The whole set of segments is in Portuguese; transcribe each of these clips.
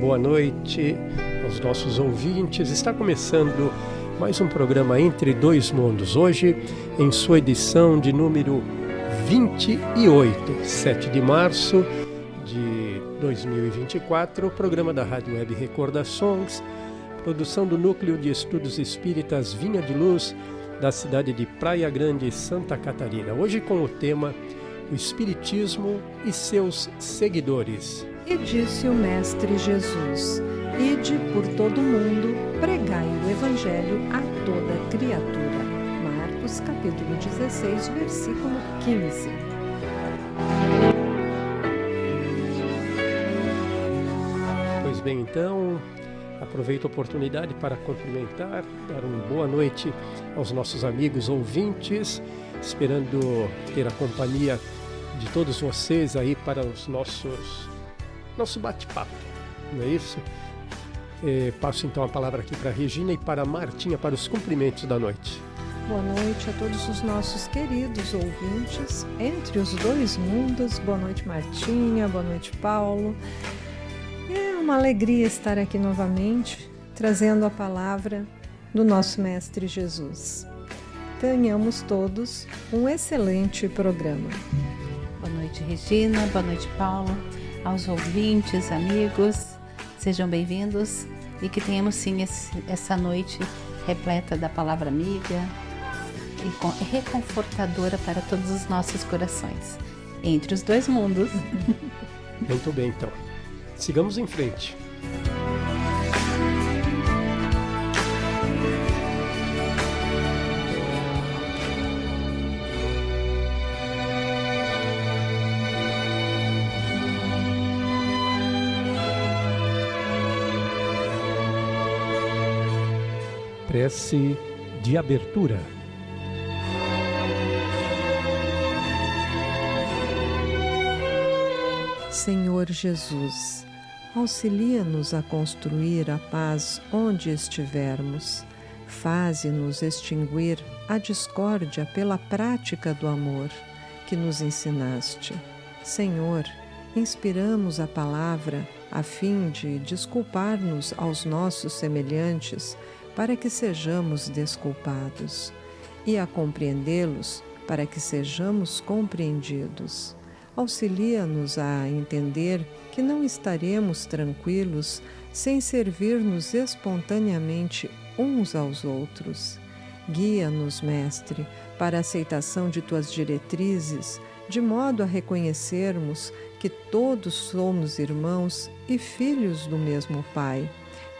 boa noite aos nossos ouvintes. Está começando mais um programa Entre Dois Mundos. Hoje, em sua edição de número 28, 7 de março de 2024, o programa da Rádio Web Recordações, produção do Núcleo de Estudos Espíritas Vinha de Luz, da cidade de Praia Grande, Santa Catarina. Hoje com o tema O Espiritismo e seus seguidores. E disse o Mestre Jesus: Ide por todo o mundo, pregai o Evangelho a toda criatura. Marcos capítulo 16, versículo 15. Pois bem, então, aproveito a oportunidade para cumprimentar, dar uma boa noite aos nossos amigos ouvintes, esperando ter a companhia de todos vocês aí para os nosso bate-papo, não é isso? Passo então a palavra aqui para a Regina e para a Martinha para os cumprimentos da noite. Boa noite a todos os nossos queridos ouvintes, Entre os Dois Mundos. Boa noite, Martinha, boa noite, Paulo. É uma alegria estar aqui novamente, trazendo a palavra do nosso Mestre Jesus. Tenhamos todos um excelente programa. Boa noite, Regina, boa noite, Paulo, aos ouvintes, amigos, sejam bem-vindos e que tenhamos sim essa noite repleta da palavra amiga e reconfortadora para todos os nossos corações. Entre os dois mundos. Muito bem, então. Sigamos em frente. Prece de abertura. Senhor Jesus, auxilia-nos a construir a paz onde estivermos. Faze-nos extinguir a discórdia pela prática do amor que nos ensinaste. Senhor, inspiramos a palavra a fim de desculpar-nos aos nossos semelhantes para que sejamos desculpados, e a compreendê-los para que sejamos compreendidos. Auxilia-nos a entender que não estaremos tranquilos sem servir-nos espontaneamente uns aos outros. Guia-nos, Mestre, para a aceitação de tuas diretrizes, de modo a reconhecermos que todos somos irmãos e filhos do mesmo Pai.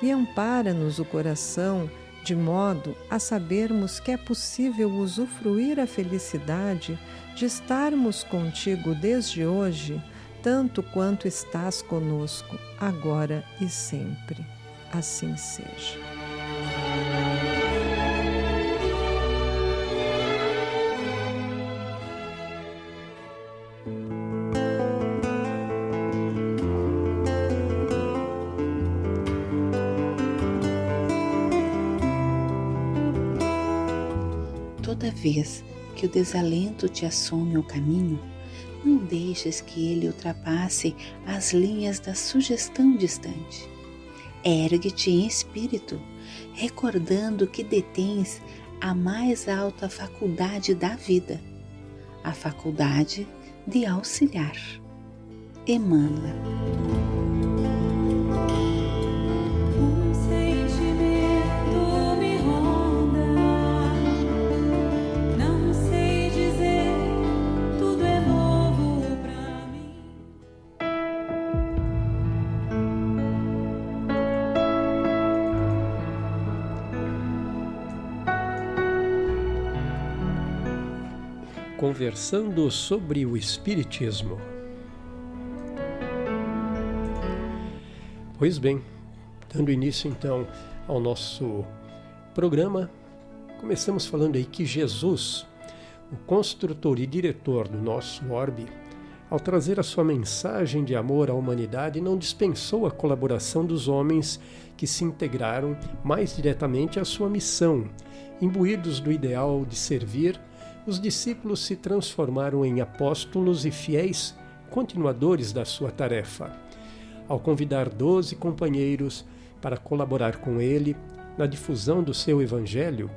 E ampara-nos o coração, de modo a sabermos que é possível usufruir a felicidade de estarmos contigo desde hoje, tanto quanto estás conosco, agora e sempre. Assim seja. Toda vez que o desalento te assume o caminho, não deixes que ele ultrapasse as linhas da sugestão distante. Ergue-te em espírito, recordando que detens a mais alta faculdade da vida, a faculdade de auxiliar. Emmanuel. Conversando sobre o Espiritismo. Pois bem, dando início então ao nosso programa, começamos falando aí que Jesus, o construtor e diretor do nosso orbe, ao trazer a sua mensagem de amor à humanidade, não dispensou a colaboração dos homens que se integraram mais diretamente à sua missão. Imbuídos do ideal de servir, os discípulos se transformaram em apóstolos e fiéis continuadores da sua tarefa. ao convidar 12 companheiros para colaborar com ele na difusão do seu evangelho,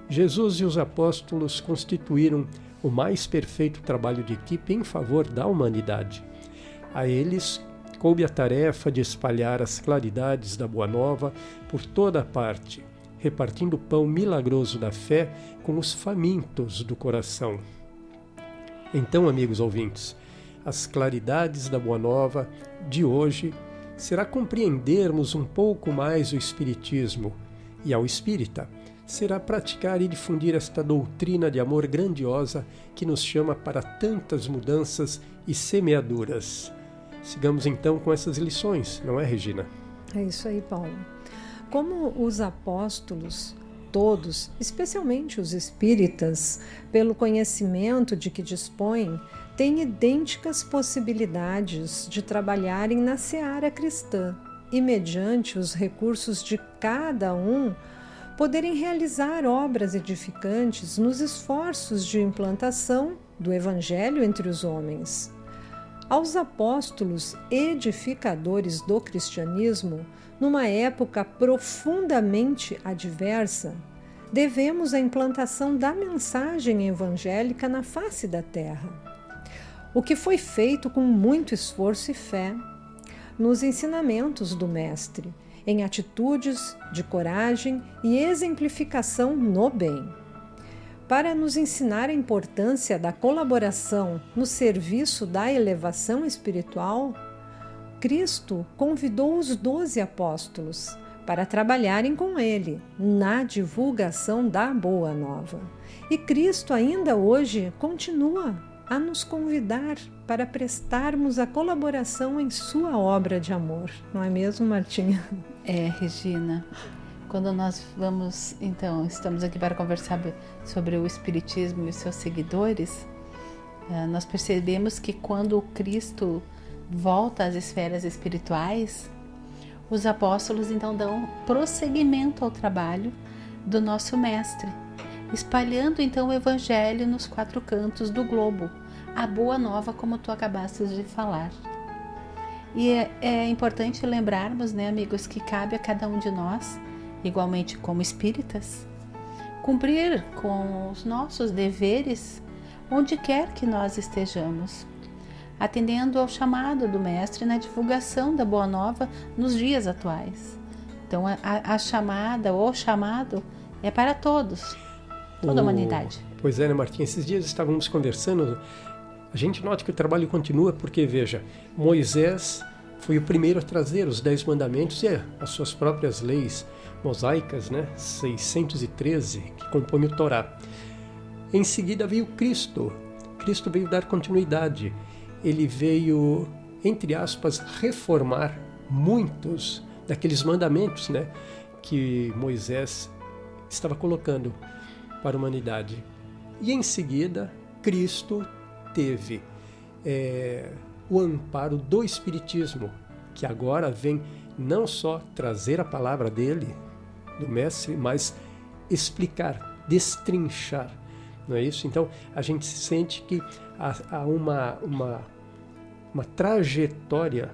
Jesus e os apóstolos constituíram o mais perfeito trabalho de equipe em favor da humanidade. A eles coube a tarefa de espalhar as claridades da Boa Nova por toda a parte, repartindo o pão milagroso da fé com os famintos do coração. Então, amigos ouvintes, as claridades da Boa Nova de hoje será compreendermos um pouco mais o Espiritismo, e ao espírita será praticar e difundir esta doutrina de amor grandiosa que nos chama para tantas mudanças e semeaduras. Sigamos então com essas lições, não é, Regina? É isso aí, Paulo. Como os apóstolos, todos, especialmente os espíritas, pelo conhecimento de que dispõem, têm idênticas possibilidades de trabalharem na seara cristã e, mediante os recursos de cada um, poderem realizar obras edificantes nos esforços de implantação do Evangelho entre os homens. Aos apóstolos edificadores do cristianismo, numa época profundamente adversa, devemos a implantação da mensagem evangélica na face da terra, o que foi feito com muito esforço e fé nos ensinamentos do Mestre, em atitudes de coragem e exemplificação no bem. Para nos ensinar a importância da colaboração no serviço da elevação espiritual, Cristo convidou os 12 apóstolos para trabalharem com ele na divulgação da Boa Nova. E Cristo ainda hoje continua a nos convidar para prestarmos a colaboração em sua obra de amor. Não é mesmo, Martinha? É, Regina. Quando nós estamos aqui para conversar sobre o Espiritismo e os seus seguidores, nós percebemos que quando Cristo volta às esferas espirituais, os apóstolos então dão prosseguimento ao trabalho do nosso Mestre, espalhando então o Evangelho nos 4 cantos do globo, a Boa Nova, como tu acabaste de falar. E é importante lembrarmos, né, amigos, que cabe a cada um de nós, igualmente como espíritas, cumprir com os nossos deveres onde quer que nós estejamos, atendendo ao chamado do Mestre na divulgação da Boa Nova nos dias atuais. Então a chamada ou o chamado é para todos, toda a humanidade. Pois é, né, Martinha? Esses dias estávamos conversando, a gente nota que o trabalho continua porque, veja, Moisés foi o primeiro a trazer os 10 mandamentos e as suas próprias leis mosaicas, né? 613, que compõem o Torá. Em seguida veio Cristo. Cristo veio dar continuidade. Ele veio, entre aspas, reformar muitos daqueles mandamentos, né, que Moisés estava colocando para a humanidade. E em seguida, Cristo teve o amparo do Espiritismo, que agora vem não só trazer a palavra dele, do Mestre, mas explicar, destrinchar, não é isso? Então, a gente sente que há uma trajetória,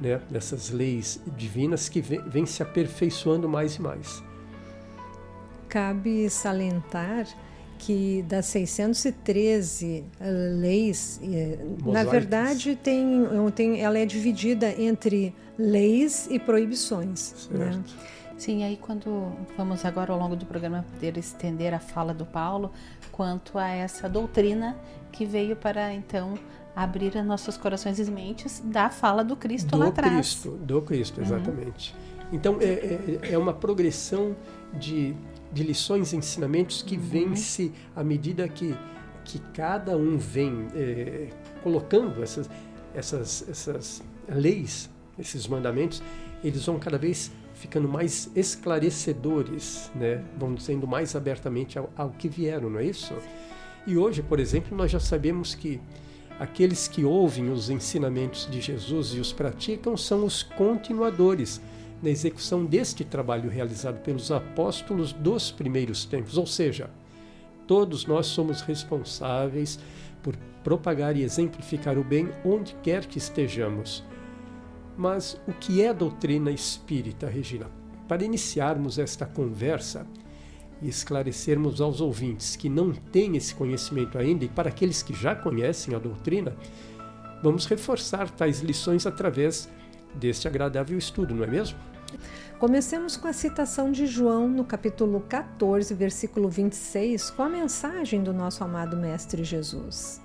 né, dessas leis divinas que vem se aperfeiçoando mais e mais. Cabe salientar que das 613 leis, na verdade, ela é dividida entre leis e proibições. Né? Sim, aí quando vamos agora ao longo do programa poder estender a fala do Paulo quanto a essa doutrina que veio para então abrir nossos corações e mentes da fala do Cristo lá atrás. Do Cristo, exatamente. Então é uma progressão de lições e ensinamentos que vem-se à medida que cada um vem colocando essas leis, esses mandamentos, eles vão cada vez ficando mais esclarecedores, né? Vão sendo mais abertamente ao que vieram, não é isso? E hoje, por exemplo, nós já sabemos que aqueles que ouvem os ensinamentos de Jesus e os praticam são os continuadores na execução deste trabalho realizado pelos apóstolos dos primeiros tempos. Ou seja, todos nós somos responsáveis por propagar e exemplificar o bem onde quer que estejamos. Mas o que é doutrina espírita, Regina? Para iniciarmos esta conversa e esclarecermos aos ouvintes que não têm esse conhecimento ainda, e para aqueles que já conhecem a doutrina, vamos reforçar tais lições através deste agradável estudo, não é mesmo? Comecemos com a citação de João no capítulo 14, versículo 26, com a mensagem do nosso amado Mestre Jesus.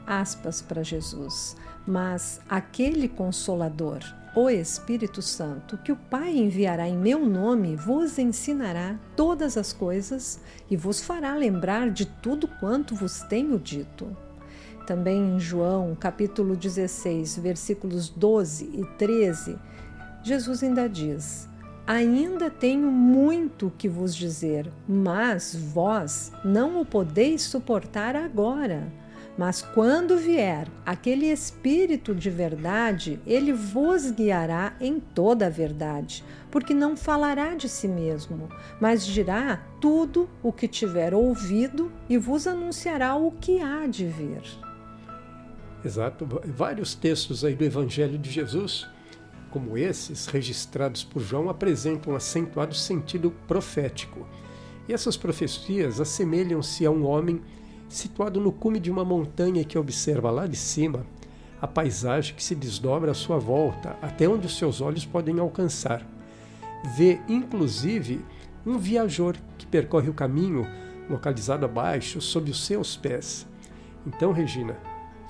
Aspas para Jesus: mas aquele Consolador, o Espírito Santo, que o Pai enviará em meu nome, vos ensinará todas as coisas e vos fará lembrar de tudo quanto vos tenho dito. Também em João, capítulo 16, versículos 12 e 13, Jesus ainda diz: ainda tenho muito que vos dizer, mas vós não o podeis suportar agora. Mas quando vier aquele Espírito de verdade, ele vos guiará em toda a verdade, porque não falará de si mesmo, mas dirá tudo o que tiver ouvido e vos anunciará o que há de vir. Exato. Vários textos aí do Evangelho de Jesus, como esses, registrados por João, apresentam um acentuado sentido profético. E essas profecias assemelham-se a um homem situado no cume de uma montanha que observa lá de cima a paisagem que se desdobra à sua volta, até onde os seus olhos podem alcançar. Vê, inclusive, um viajor que percorre o caminho localizado abaixo, sob os seus pés. Então, Regina,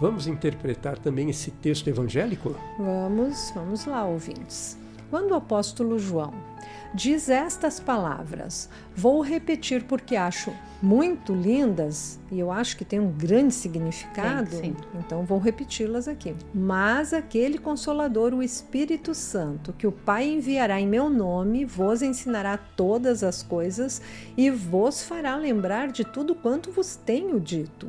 vamos interpretar também esse texto evangélico? Vamos lá, ouvintes. Quando o apóstolo João diz estas palavras, vou repetir porque acho muito lindas e eu acho que tem um grande significado, Sim. Então vou repeti-las aqui. Mas aquele Consolador, o Espírito Santo, que o Pai enviará em meu nome, vos ensinará todas as coisas e vos fará lembrar de tudo quanto vos tenho dito.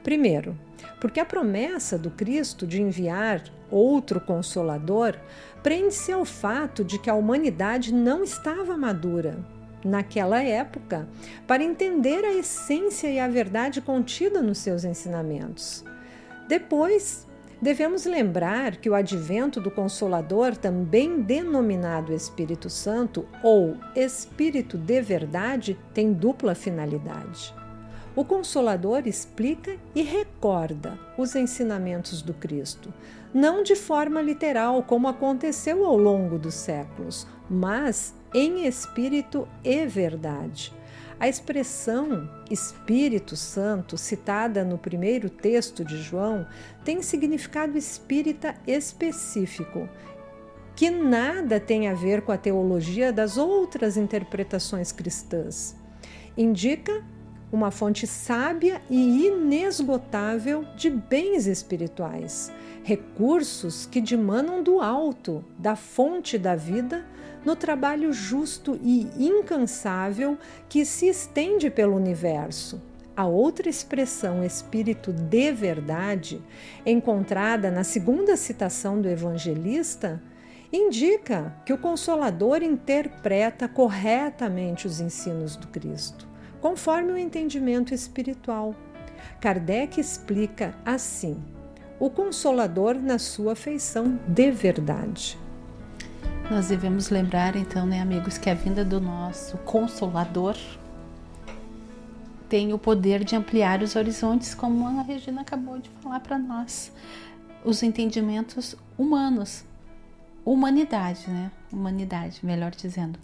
Primeiro, porque a promessa do Cristo de enviar outro Consolador prende-se ao fato de que a humanidade não estava madura, naquela época, para entender a essência e a verdade contida nos seus ensinamentos. Depois, devemos lembrar que o advento do Consolador, também denominado Espírito Santo ou Espírito de Verdade, tem dupla finalidade. O Consolador explica e recorda os ensinamentos do Cristo, não de forma literal, como aconteceu ao longo dos séculos, mas em espírito e verdade. A expressão Espírito Santo, citada no primeiro texto de João, tem significado espírita específico, que nada tem a ver com a teologia das outras interpretações cristãs. Indica uma fonte sábia e inesgotável de bens espirituais, recursos que dimanam do alto, da fonte da vida, no trabalho justo e incansável que se estende pelo universo. A outra expressão, Espírito de Verdade, encontrada na segunda citação do evangelista, indica que o Consolador interpreta corretamente os ensinos do Cristo, conforme o entendimento espiritual. Kardec explica assim: o Consolador na sua feição de verdade. Nós devemos lembrar, então, amigos, que a vinda do nosso Consolador tem o poder de ampliar os horizontes, como a Regina acabou de falar para nós. Os entendimentos humanos, humanidade, Humanidade, melhor dizendo.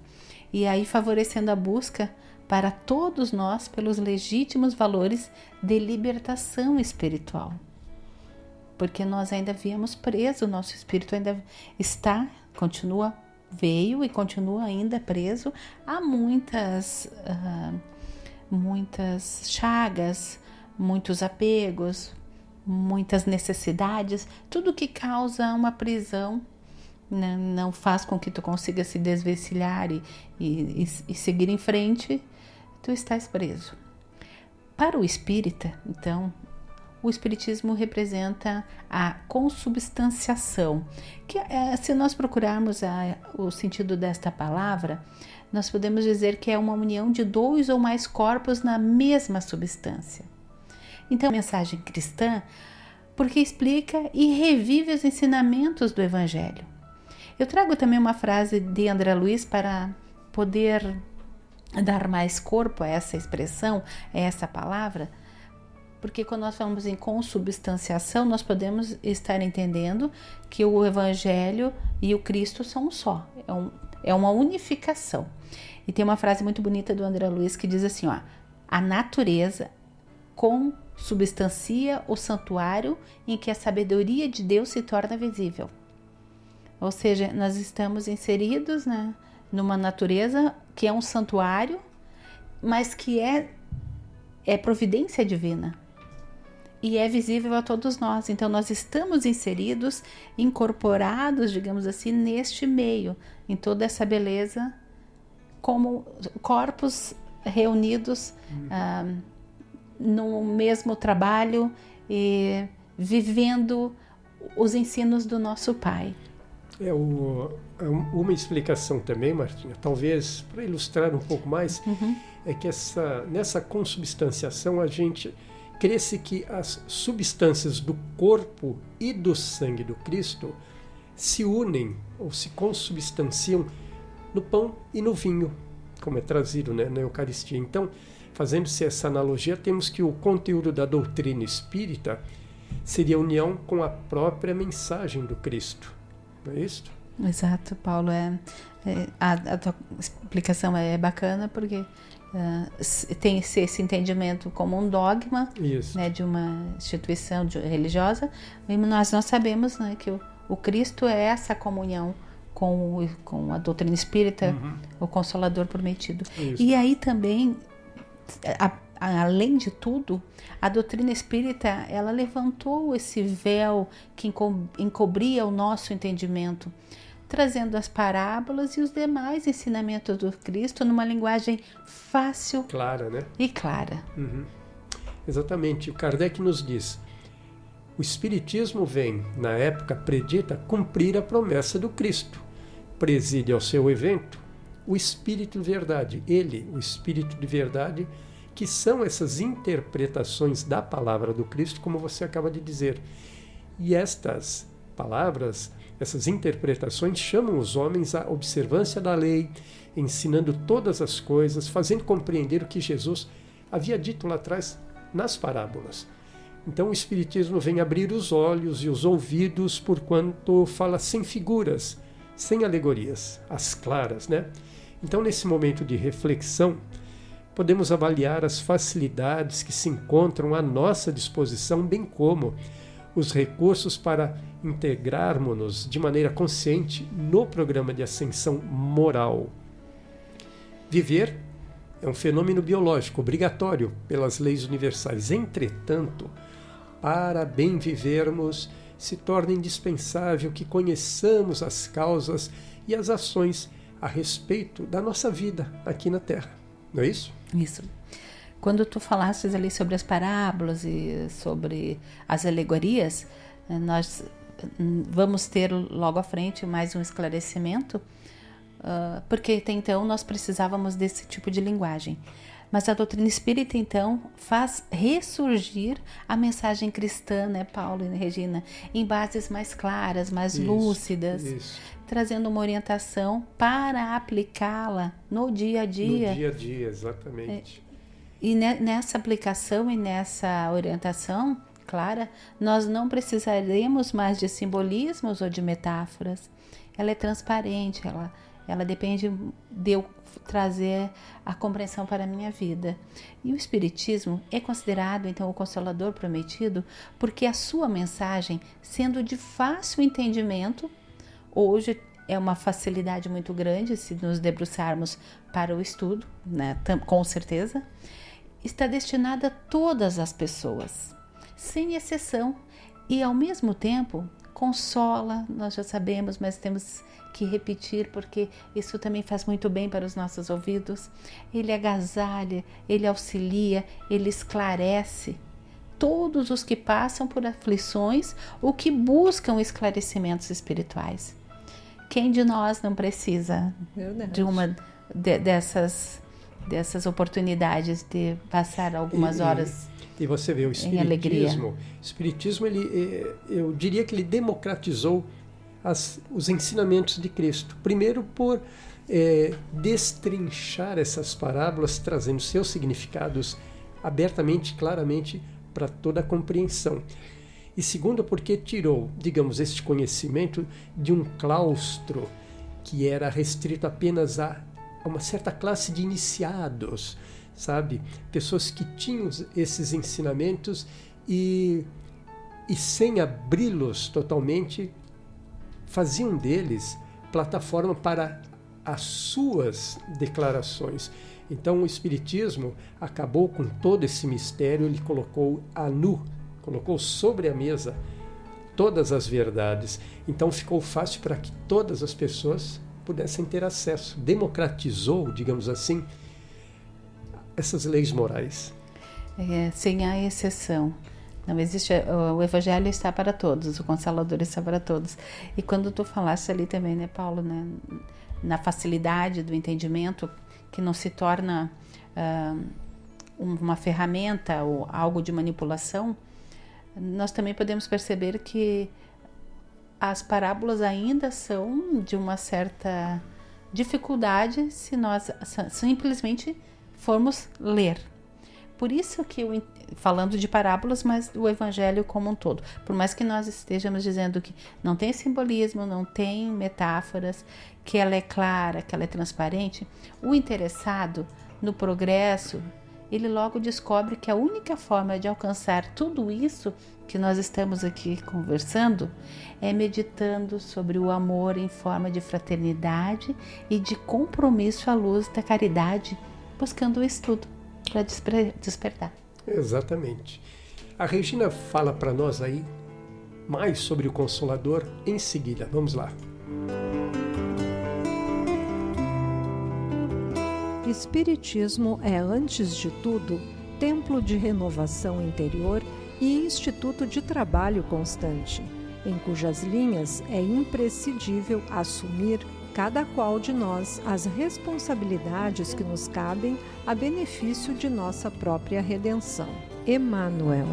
E aí favorecendo a busca para todos nós pelos legítimos valores de libertação espiritual. Porque nós ainda viemos presos, o nosso espírito ainda veio e continua ainda preso a muitas chagas, muitos apegos, muitas necessidades, tudo que causa uma prisão, não faz com que tu consiga se desvencilhar e seguir em frente, tu estás preso. Para o espírita, então, o espiritismo representa a consubstanciação, que se nós procurarmos o sentido desta palavra, nós podemos dizer que é uma união de 2 ou mais corpos na mesma substância. Então, a mensagem cristã, porque explica e revive os ensinamentos do Evangelho. Eu trago também uma frase de André Luiz para poder dar mais corpo a essa expressão, a essa palavra, porque quando nós falamos em consubstanciação, nós podemos estar entendendo que o Evangelho e o Cristo são um só, é uma unificação. E tem uma frase muito bonita do André Luiz que diz assim, ó, a natureza consubstancia o santuário em que a sabedoria de Deus se torna visível. Ou seja, nós estamos inseridos, né, numa natureza que é um santuário, mas que é providência divina. E é visível a todos nós. Então, nós estamos inseridos, incorporados, digamos assim, neste meio, em toda essa beleza, como corpos reunidos no mesmo trabalho e vivendo os ensinos do nosso Pai. Uma explicação também, Martinha, talvez para ilustrar um pouco mais, é que nessa consubstanciação a gente crê-se que as substâncias do corpo e do sangue do Cristo se unem ou se consubstanciam no pão e no vinho, como é trazido, né, na Eucaristia. Então, fazendo-se essa analogia, temos que o conteúdo da doutrina espírita seria a união com a própria mensagem do Cristo. Não é isso? Exato, Paulo. A tua explicação é bacana porque tem esse entendimento como um dogma, né, de uma instituição religiosa, e nós sabemos, né, que o Cristo é essa comunhão com a doutrina espírita, o Consolador prometido. Isso. E aí também, além de tudo, a doutrina espírita, ela levantou esse véu que encobria o nosso entendimento, trazendo as parábolas e os demais ensinamentos do Cristo numa linguagem fácil, clara, né? E clara. Exatamente. O Kardec nos diz: o Espiritismo vem, na época predita, cumprir a promessa do Cristo. Preside ao seu evento o Espírito de Verdade. Ele, o Espírito de Verdade, que são essas interpretações da palavra do Cristo, como você acaba de dizer. E estas palavras, essas interpretações chamam os homens à observância da lei, ensinando todas as coisas, fazendo compreender o que Jesus havia dito lá atrás nas parábolas. Então o Espiritismo vem abrir os olhos e os ouvidos, porquanto fala sem figuras, sem alegorias, as claras, né? Então, nesse momento de reflexão, podemos avaliar as facilidades que se encontram à nossa disposição, bem como os recursos para integrarmos-nos de maneira consciente no programa de ascensão moral. Viver é um fenômeno biológico obrigatório pelas leis universais. Entretanto, para bem vivermos, se torna indispensável que conheçamos as causas e as ações a respeito da nossa vida aqui na Terra. Não é isso? Isso. Quando tu falastes ali sobre as parábolas e sobre as alegorias, nós vamos ter logo à frente mais um esclarecimento, porque até então nós precisávamos desse tipo de linguagem. Mas a doutrina espírita, então, faz ressurgir a mensagem cristã, né, Paulo e Regina, em bases mais claras, mais lúcidas, trazendo uma orientação para aplicá-la no dia a dia. No dia a dia, exatamente. E nessa aplicação e nessa orientação clara, nós não precisaremos mais de simbolismos ou de metáforas. Ela é transparente, ela depende de eu trazer a compreensão para a minha vida. E o Espiritismo é considerado, então, o Consolador prometido, porque a sua mensagem, sendo de fácil entendimento, hoje é uma facilidade muito grande se nos debruçarmos para o estudo, né, com certeza, está destinada a todas as pessoas, sem exceção, e ao mesmo tempo consola, nós já sabemos, mas temos que repetir porque isso também faz muito bem para os nossos ouvidos. Ele agasalha, ele auxilia, ele esclarece todos os que passam por aflições ou que buscam esclarecimentos espirituais. Quem de nós não precisa de uma dessas oportunidades de passar algumas horas e você vê o Espiritismo. O Espiritismo, eu diria que ele democratizou os ensinamentos de Cristo. Primeiro, por destrinchar essas parábolas, trazendo seus significados abertamente, claramente, para toda a compreensão. E segundo, porque tirou, digamos, este conhecimento de um claustro que era restrito apenas a uma certa classe de iniciados, sabe? Pessoas que tinham esses ensinamentos e sem abri-los totalmente, faziam deles plataforma para as suas declarações. Então o Espiritismo acabou com todo esse mistério, ele colocou a nu, colocou sobre a mesa todas as verdades. Então ficou fácil para que todas as pessoas pudessem ter acesso. Democratizou, digamos assim, essas leis morais. Sem a exceção. Não existe, o Evangelho está para todos, o Consolador está para todos. E quando tu falaste ali também, né, Paulo, né, na facilidade do entendimento, que não se torna uma ferramenta ou algo de manipulação, nós também podemos perceber que as parábolas ainda são de uma certa dificuldade se nós simplesmente formos ler. Por isso que, falando de parábolas, mas o Evangelho como um todo, por mais que nós estejamos dizendo que não tem simbolismo, não tem metáforas, que ela é clara, que ela é transparente, o interessado no progresso, ele logo descobre que a única forma de alcançar tudo isso que nós estamos aqui conversando é meditando sobre o amor em forma de fraternidade e de compromisso à luz da caridade, buscando o estudo para despertar. Exatamente. A Regina fala para nós aí mais sobre o Consolador em seguida. Vamos lá. Espiritismo é, antes de tudo, templo de renovação interior e instituto de trabalho constante, em cujas linhas é imprescindível assumir cada qual de nós as responsabilidades que nos cabem a benefício de nossa própria redenção. Emmanuel.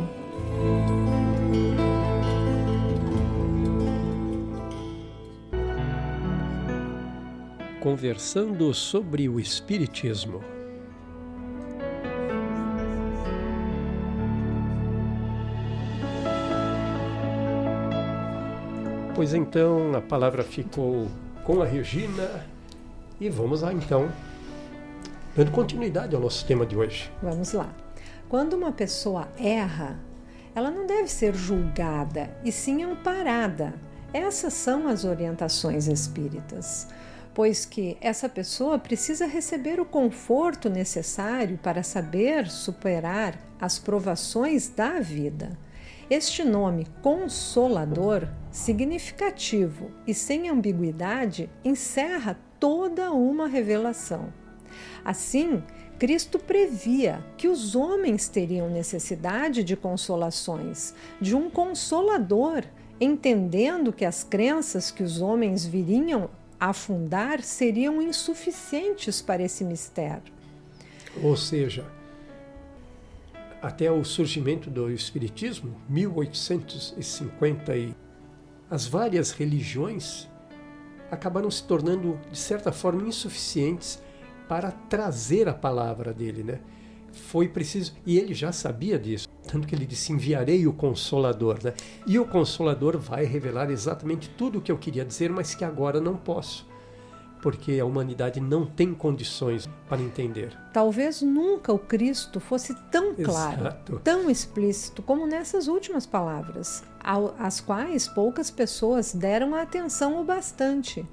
Conversando sobre o Espiritismo. Pois então, a palavra ficou com a Regina e vamos lá então, dando continuidade ao nosso tema de hoje. Vamos lá. Quando uma pessoa erra, ela não deve ser julgada e sim amparada. Essas são as orientações espíritas, pois que essa pessoa precisa receber o conforto necessário para saber superar as provações da vida. Este nome Consolador, significativo e sem ambiguidade, encerra toda uma revelação. Assim, Cristo previa que os homens teriam necessidade de consolações, de um Consolador, entendendo que as crenças que os homens viriam a fundar seriam insuficientes para esse mistério. Ou seja, até o surgimento do Espiritismo, 1850, as várias religiões acabaram se tornando, de certa forma, insuficientes para trazer a palavra dele, né? Foi preciso, e ele já sabia disso, tanto que ele disse, enviarei o Consolador, né? E o Consolador vai revelar exatamente tudo o que eu queria dizer, mas que agora não posso, porque a humanidade não tem condições para entender. Talvez nunca o Cristo fosse tão claro, Exato. Tão explícito como nessas últimas palavras, às quais poucas pessoas deram atenção o bastante,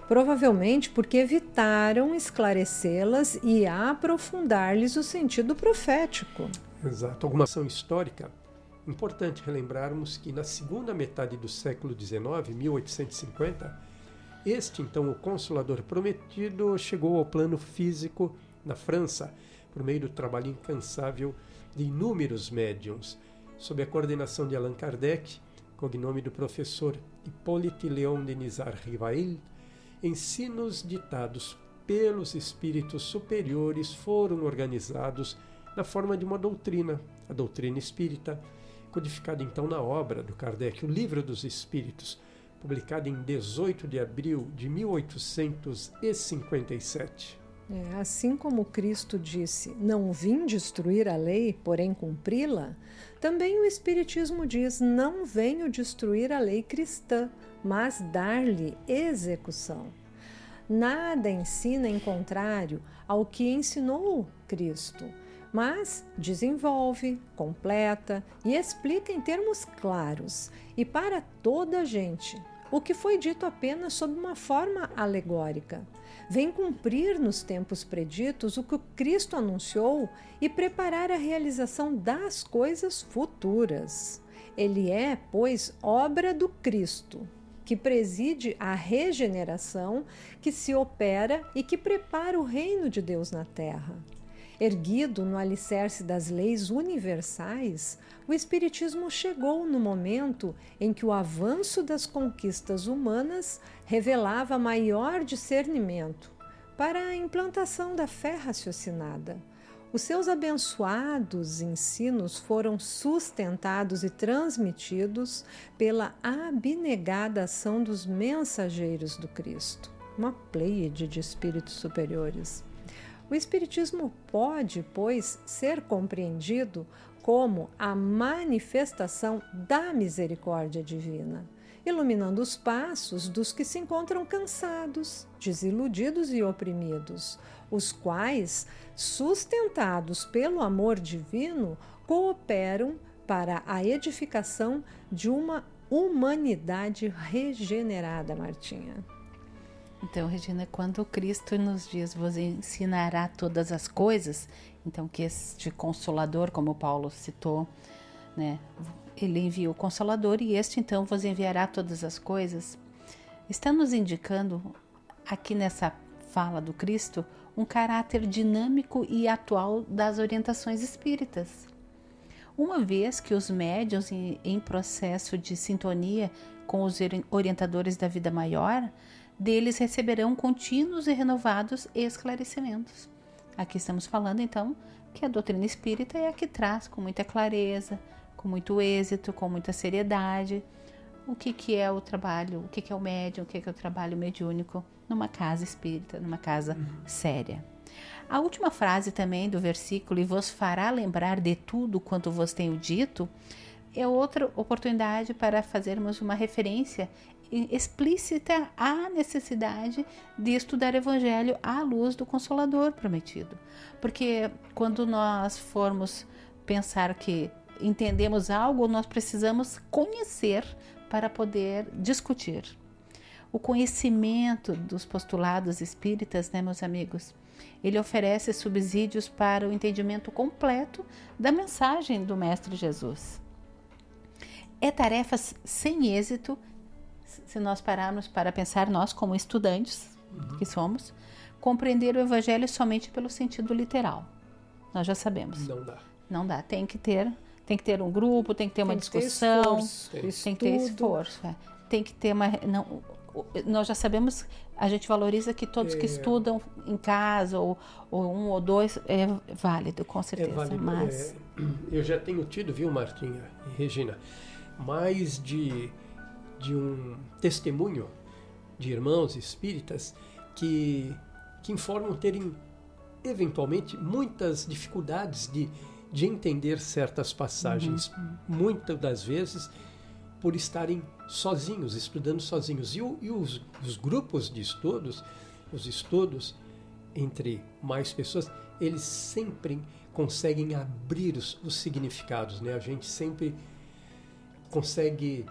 provavelmente porque evitaram esclarecê-las e aprofundar-lhes o sentido profético. Exato. Alguma ação histórica? Importante relembrarmos que na segunda metade do século XIX, 1850, então, o Consolador Prometido chegou ao plano físico na França, por meio do trabalho incansável de inúmeros médiuns, sob a coordenação de Allan Kardec, cognome do professor Hippolyte Léon Denis Rivail. Ensinos ditados pelos espíritos superiores foram organizados na forma de uma doutrina, a doutrina espírita, codificada então na obra do Kardec, o Livro dos Espíritos, publicada em 18 de abril de 1857. Assim como Cristo disse, não vim destruir a lei, porém cumpri-la, também o Espiritismo diz, não venho destruir a lei cristã, mas dar-lhe execução. Nada ensina em contrário ao que ensinou Cristo, mas desenvolve, completa e explica em termos claros e para toda a gente o que foi dito apenas sob uma forma alegórica. Vem cumprir nos tempos preditos o que o Cristo anunciou e preparar a realização das coisas futuras. Ele é, pois, obra do Cristo, que preside a regeneração, que se opera e que prepara o reino de Deus na terra. Erguido no alicerce das leis universais, o Espiritismo chegou no momento em que o avanço das conquistas humanas revelava maior discernimento para a implantação da fé raciocinada. Os seus abençoados ensinos foram sustentados e transmitidos pela abnegada ação dos mensageiros do Cristo, uma pleiade de espíritos superiores. O Espiritismo pode, pois, ser compreendido como a manifestação da misericórdia divina, iluminando os passos dos que se encontram cansados, desiludidos e oprimidos, os quais, sustentados pelo amor divino, cooperam para a edificação de uma humanidade regenerada, Martinha. Então, Regina, quando Cristo nos diz, vos ensinará todas as coisas, então que este Consolador, como Paulo citou, né, ele envia o Consolador e este então vos enviará todas as coisas, está nos indicando aqui nessa fala do Cristo um caráter dinâmico e atual das orientações espíritas. Uma vez que os médiuns em processo de sintonia com os orientadores da vida maior, deles receberão contínuos e renovados esclarecimentos. Aqui estamos falando então que a doutrina espírita é a que traz com muita clareza, com muito êxito, com muita seriedade, o que é o trabalho, o que é o médium, o que é o trabalho mediúnico numa casa espírita, numa casa séria. A última frase também do versículo, e vos fará lembrar de tudo quanto vos tenho dito, é outra oportunidade para fazermos uma referência explícita à necessidade de estudar o Evangelho à luz do Consolador prometido. Porque quando nós formos pensar que entendemos algo, nós precisamos conhecer para poder discutir. O conhecimento dos postulados espíritas, né, meus amigos, ele oferece subsídios para o entendimento completo da mensagem do Mestre Jesus. É tarefa sem êxito se nós pararmos para pensar, nós como estudantes que somos, compreender o Evangelho somente pelo sentido literal. Nós já sabemos. Não dá. Tem que ter um grupo, tem que ter uma discussão, tem que ter esforço. Tem que ter uma... nós já sabemos, a gente valoriza que todos que estudam em casa, ou um ou dois, é válido, com certeza. É válido, mas... eu já tenho tido, viu, Martinha e Regina, mais de um testemunho de irmãos espíritas que informam terem, eventualmente, muitas dificuldades de entender certas passagens, muitas das vezes por estarem sozinhos, estudando sozinhos. E os grupos de estudos, os estudos entre mais pessoas, eles sempre conseguem abrir os significados, né? A gente sempre consegue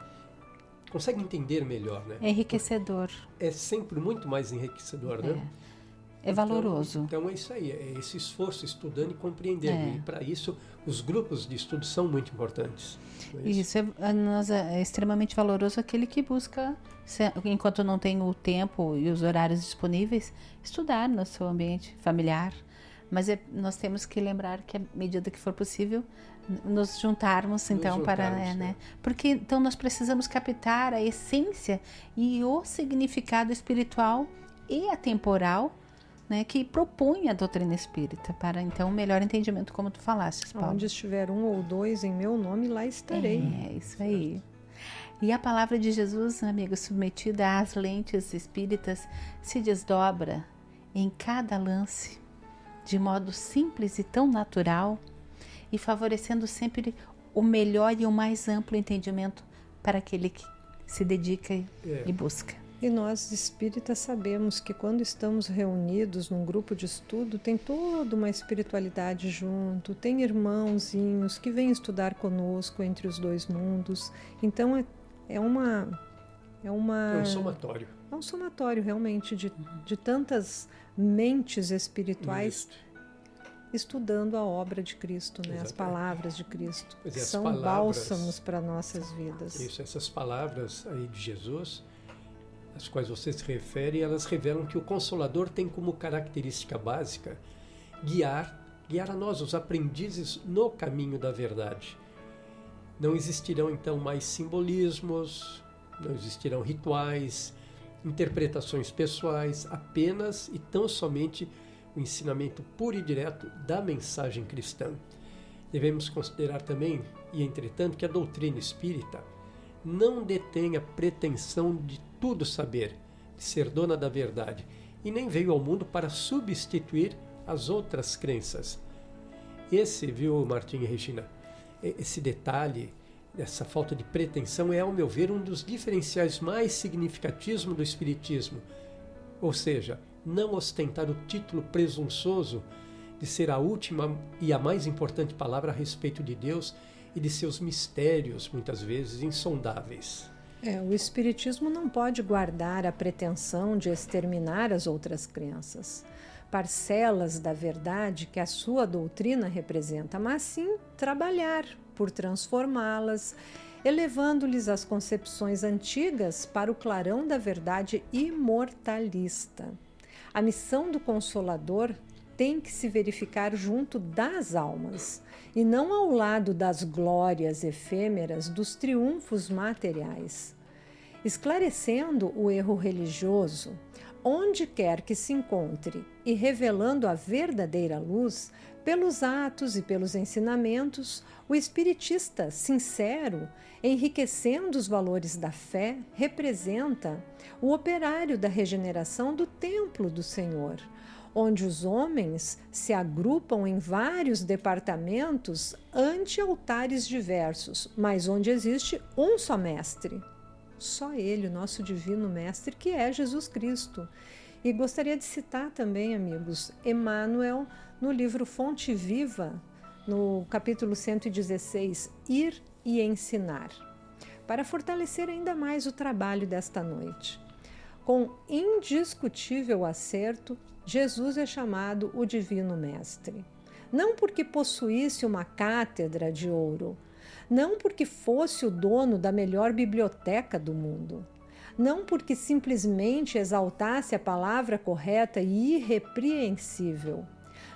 entender melhor, né? É enriquecedor. É sempre muito mais enriquecedor, né? É valoroso. Então é isso aí, é esse esforço estudando e compreendendo. E para isso, os grupos de estudo são muito importantes. Isso é extremamente valoroso aquele que busca, enquanto não tem o tempo e os horários disponíveis, estudar no seu ambiente familiar. Mas nós temos que lembrar que, à medida que for possível, nos juntarmos, né? Porque então nós precisamos captar a essência e o significado espiritual e atemporal, né, que propõe a doutrina espírita, para então um melhor entendimento, como tu falaste, Paulo. Onde estiver um ou dois em meu nome, lá estarei. É isso aí. E a palavra de Jesus, amigo, submetida às lentes espíritas, se desdobra em cada lance, de modo simples e tão natural, e favorecendo sempre o melhor e o mais amplo entendimento para aquele que se dedica e busca. E nós espíritas sabemos que quando estamos reunidos num grupo de estudo, tem toda uma espiritualidade junto, tem irmãozinhos que vêm estudar conosco entre os dois mundos. Então é um somatório. É um somatório realmente de tantas mentes espirituais estudando a obra de Cristo, né? As palavras de Cristo, que são bálsamos para nossas vidas. Isso, essas palavras aí de Jesus, às quais você se refere, elas revelam que o Consolador tem como característica básica guiar a nós, os aprendizes, no caminho da verdade. Não existirão então mais simbolismos, não existirão rituais, interpretações pessoais, apenas e tão somente o ensinamento puro e direto da mensagem cristã. Devemos considerar também, e entretanto, que a doutrina espírita não detém a pretensão de tudo saber, de ser dona da verdade, e nem veio ao mundo para substituir as outras crenças. Viu, Martim e Regina, esse detalhe, essa falta de pretensão é, ao meu ver, um dos diferenciais mais significativos do Espiritismo. Ou seja, não ostentar o título presunçoso de ser a última e a mais importante palavra a respeito de Deus e de seus mistérios, muitas vezes insondáveis. O Espiritismo não pode guardar a pretensão de exterminar as outras crenças, parcelas da verdade que a sua doutrina representa, mas sim trabalhar por transformá-las, elevando-lhes as concepções antigas para o clarão da verdade imortalista. A missão do Consolador tem que se verificar junto das almas, e não ao lado das glórias efêmeras dos triunfos materiais. Esclarecendo o erro religioso, onde quer que se encontre, e revelando a verdadeira luz, pelos atos e pelos ensinamentos, o espiritista sincero, enriquecendo os valores da fé, representa o operário da regeneração do templo do Senhor, onde os homens se agrupam em vários departamentos ante altares diversos, mas onde existe um só mestre. Só ele, o nosso divino mestre, que é Jesus Cristo. E gostaria de citar também, amigos, Emmanuel, no livro Fonte Viva, no capítulo 116, Ir e Ensinar, para fortalecer ainda mais o trabalho desta noite. Com indiscutível acerto, Jesus é chamado o Divino Mestre. Não porque possuísse uma cátedra de ouro, não porque fosse o dono da melhor biblioteca do mundo, não porque simplesmente exaltasse a palavra correta e irrepreensível,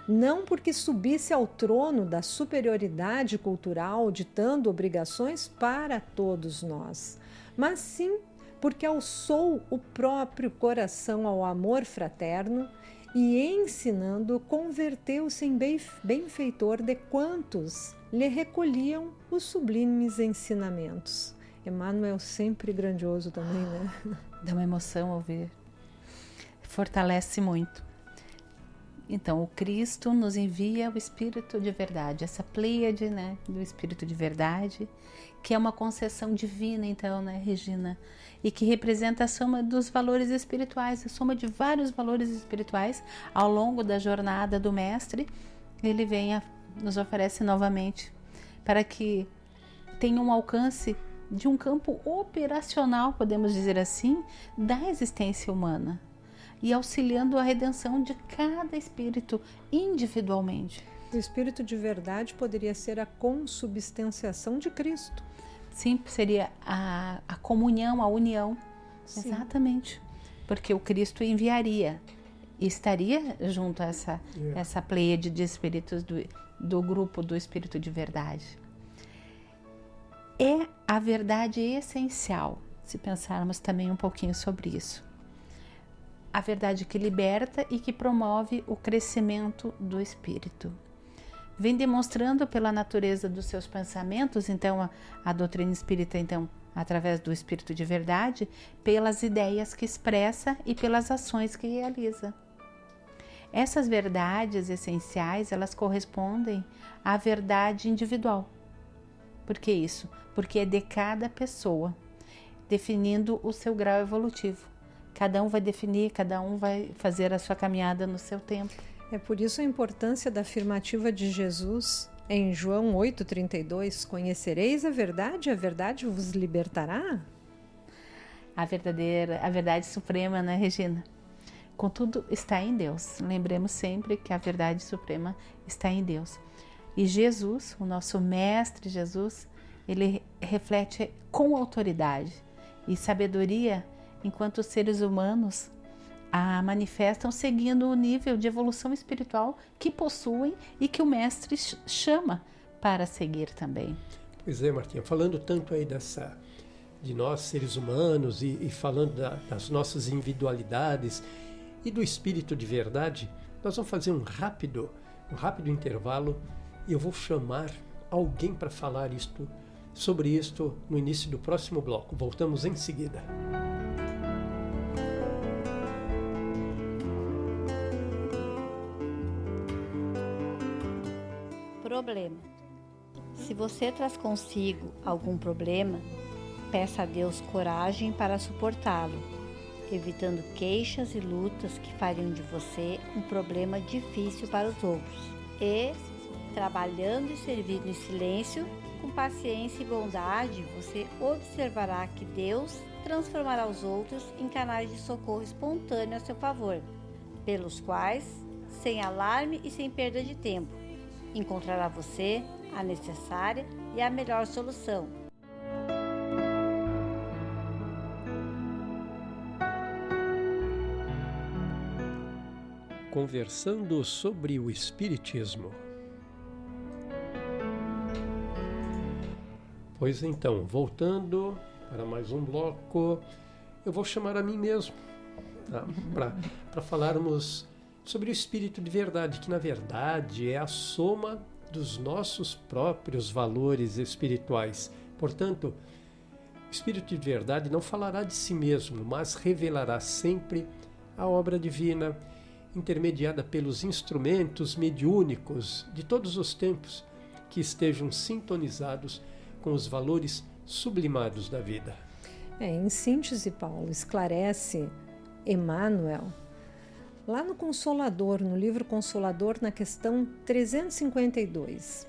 não porque subisse ao trono da superioridade cultural, ditando obrigações para todos nós, mas sim porque alçou o próprio coração ao amor fraterno e, ensinando, converteu-se em benfeitor de quantos lhe recolhiam os sublimes ensinamentos. Emmanuel sempre grandioso também, né? Dá uma emoção ouvir. Fortalece muito. Então, o Cristo nos envia o Espírito de Verdade, essa pleiade, né, do Espírito de Verdade, que é uma concessão divina, então, né, Regina? E que representa a soma dos valores espirituais, a soma de vários valores espirituais ao longo da jornada do Mestre. Ele nos oferece novamente para que tenha um alcance de um campo operacional, podemos dizer assim, da existência humana, e auxiliando a redenção de cada espírito individualmente. O Espírito de Verdade poderia ser a consubstanciação de Cristo. Sim, seria a comunhão, a união. Sim. Exatamente. Porque o Cristo enviaria e estaria junto a essa pleiade de espíritos do grupo do Espírito de Verdade. É a verdade essencial, se pensarmos também um pouquinho sobre isso. A verdade que liberta e que promove o crescimento do espírito. Vem demonstrando pela natureza dos seus pensamentos, então a doutrina espírita então através do Espírito de verdade, pelas ideias que expressa e pelas ações que realiza. Essas verdades essenciais, elas correspondem à verdade individual. Por que isso? Porque é de cada pessoa, definindo o seu grau evolutivo. Cada um vai definir, cada um vai fazer a sua caminhada no seu tempo. É por isso a importância da afirmativa de Jesus em João 8,32, conhecereis a verdade vos libertará? A verdade suprema, né, Regina? Contudo, está em Deus. Lembremos sempre que a verdade suprema está em Deus. E Jesus, o nosso Mestre Jesus, ele reflete com autoridade e sabedoria enquanto os seres humanos a manifestam seguindo o nível de evolução espiritual que possuem e que o Mestre chama para seguir também. Pois é, Martinha, falando tanto aí de nós seres humanos e falando das nossas individualidades e do espírito de verdade, nós vamos fazer um rápido intervalo e eu vou chamar alguém para falar sobre isto no início do próximo bloco. Voltamos em seguida. Problema. Se você traz consigo algum problema, peça a Deus coragem para suportá-lo, evitando queixas e lutas que fariam de você um problema difícil para os outros. E, trabalhando e servindo em silêncio, com paciência e bondade, você observará que Deus transformará os outros em canais de socorro espontâneo a seu favor, pelos quais, sem alarme e sem perda de tempo, encontrará você a necessária e a melhor solução. Conversando sobre o Espiritismo. Pois então, voltando para mais um bloco, eu vou chamar a mim mesmo, tá? Para falarmos sobre o Espírito de verdade, que na verdade é a soma dos nossos próprios valores espirituais. Portanto, o Espírito de verdade não falará de si mesmo, mas revelará sempre a obra divina, intermediada pelos instrumentos mediúnicos de todos os tempos que estejam sintonizados com os valores sublimados da vida. Em síntese, Paulo, esclarece Emmanuel, lá no Consolador, no livro Consolador, na questão 352.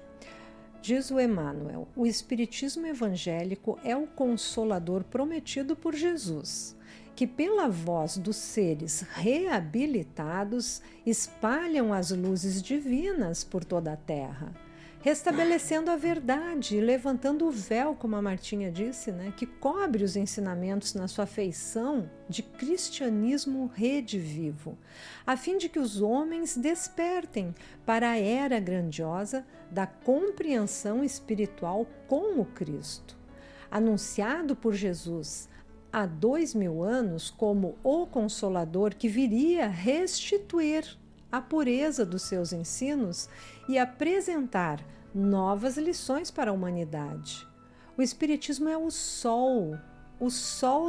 Diz o Emmanuel: o Espiritismo evangélico é o Consolador prometido por Jesus, que pela voz dos seres reabilitados espalham as luzes divinas por toda a terra, restabelecendo a verdade e levantando o véu, como a Martinha disse, né, que cobre os ensinamentos na sua feição de cristianismo redivivo, a fim de que os homens despertem para a era grandiosa da compreensão espiritual com o Cristo, anunciado por Jesus há 2000 anos como o Consolador que viria restituir a pureza dos seus ensinos e apresentar novas lições para a humanidade. O Espiritismo é o sol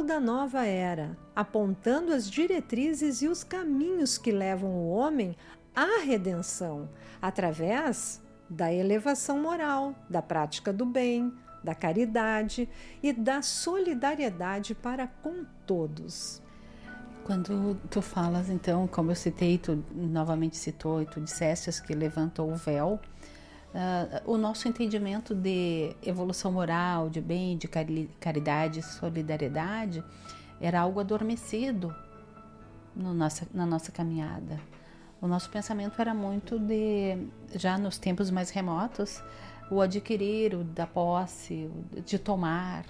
da nova era, apontando as diretrizes e os caminhos que levam o homem à redenção, através da elevação moral, da prática do bem, da caridade e da solidariedade para com todos. Quando tu falas, então, como eu citei, tu novamente citou e tu disseste que levantou o véu, o nosso entendimento de evolução moral, de bem, de caridade e solidariedade era algo adormecido na nossa caminhada. O nosso pensamento era muito já nos tempos mais remotos, o adquirir, o da posse, de tomar,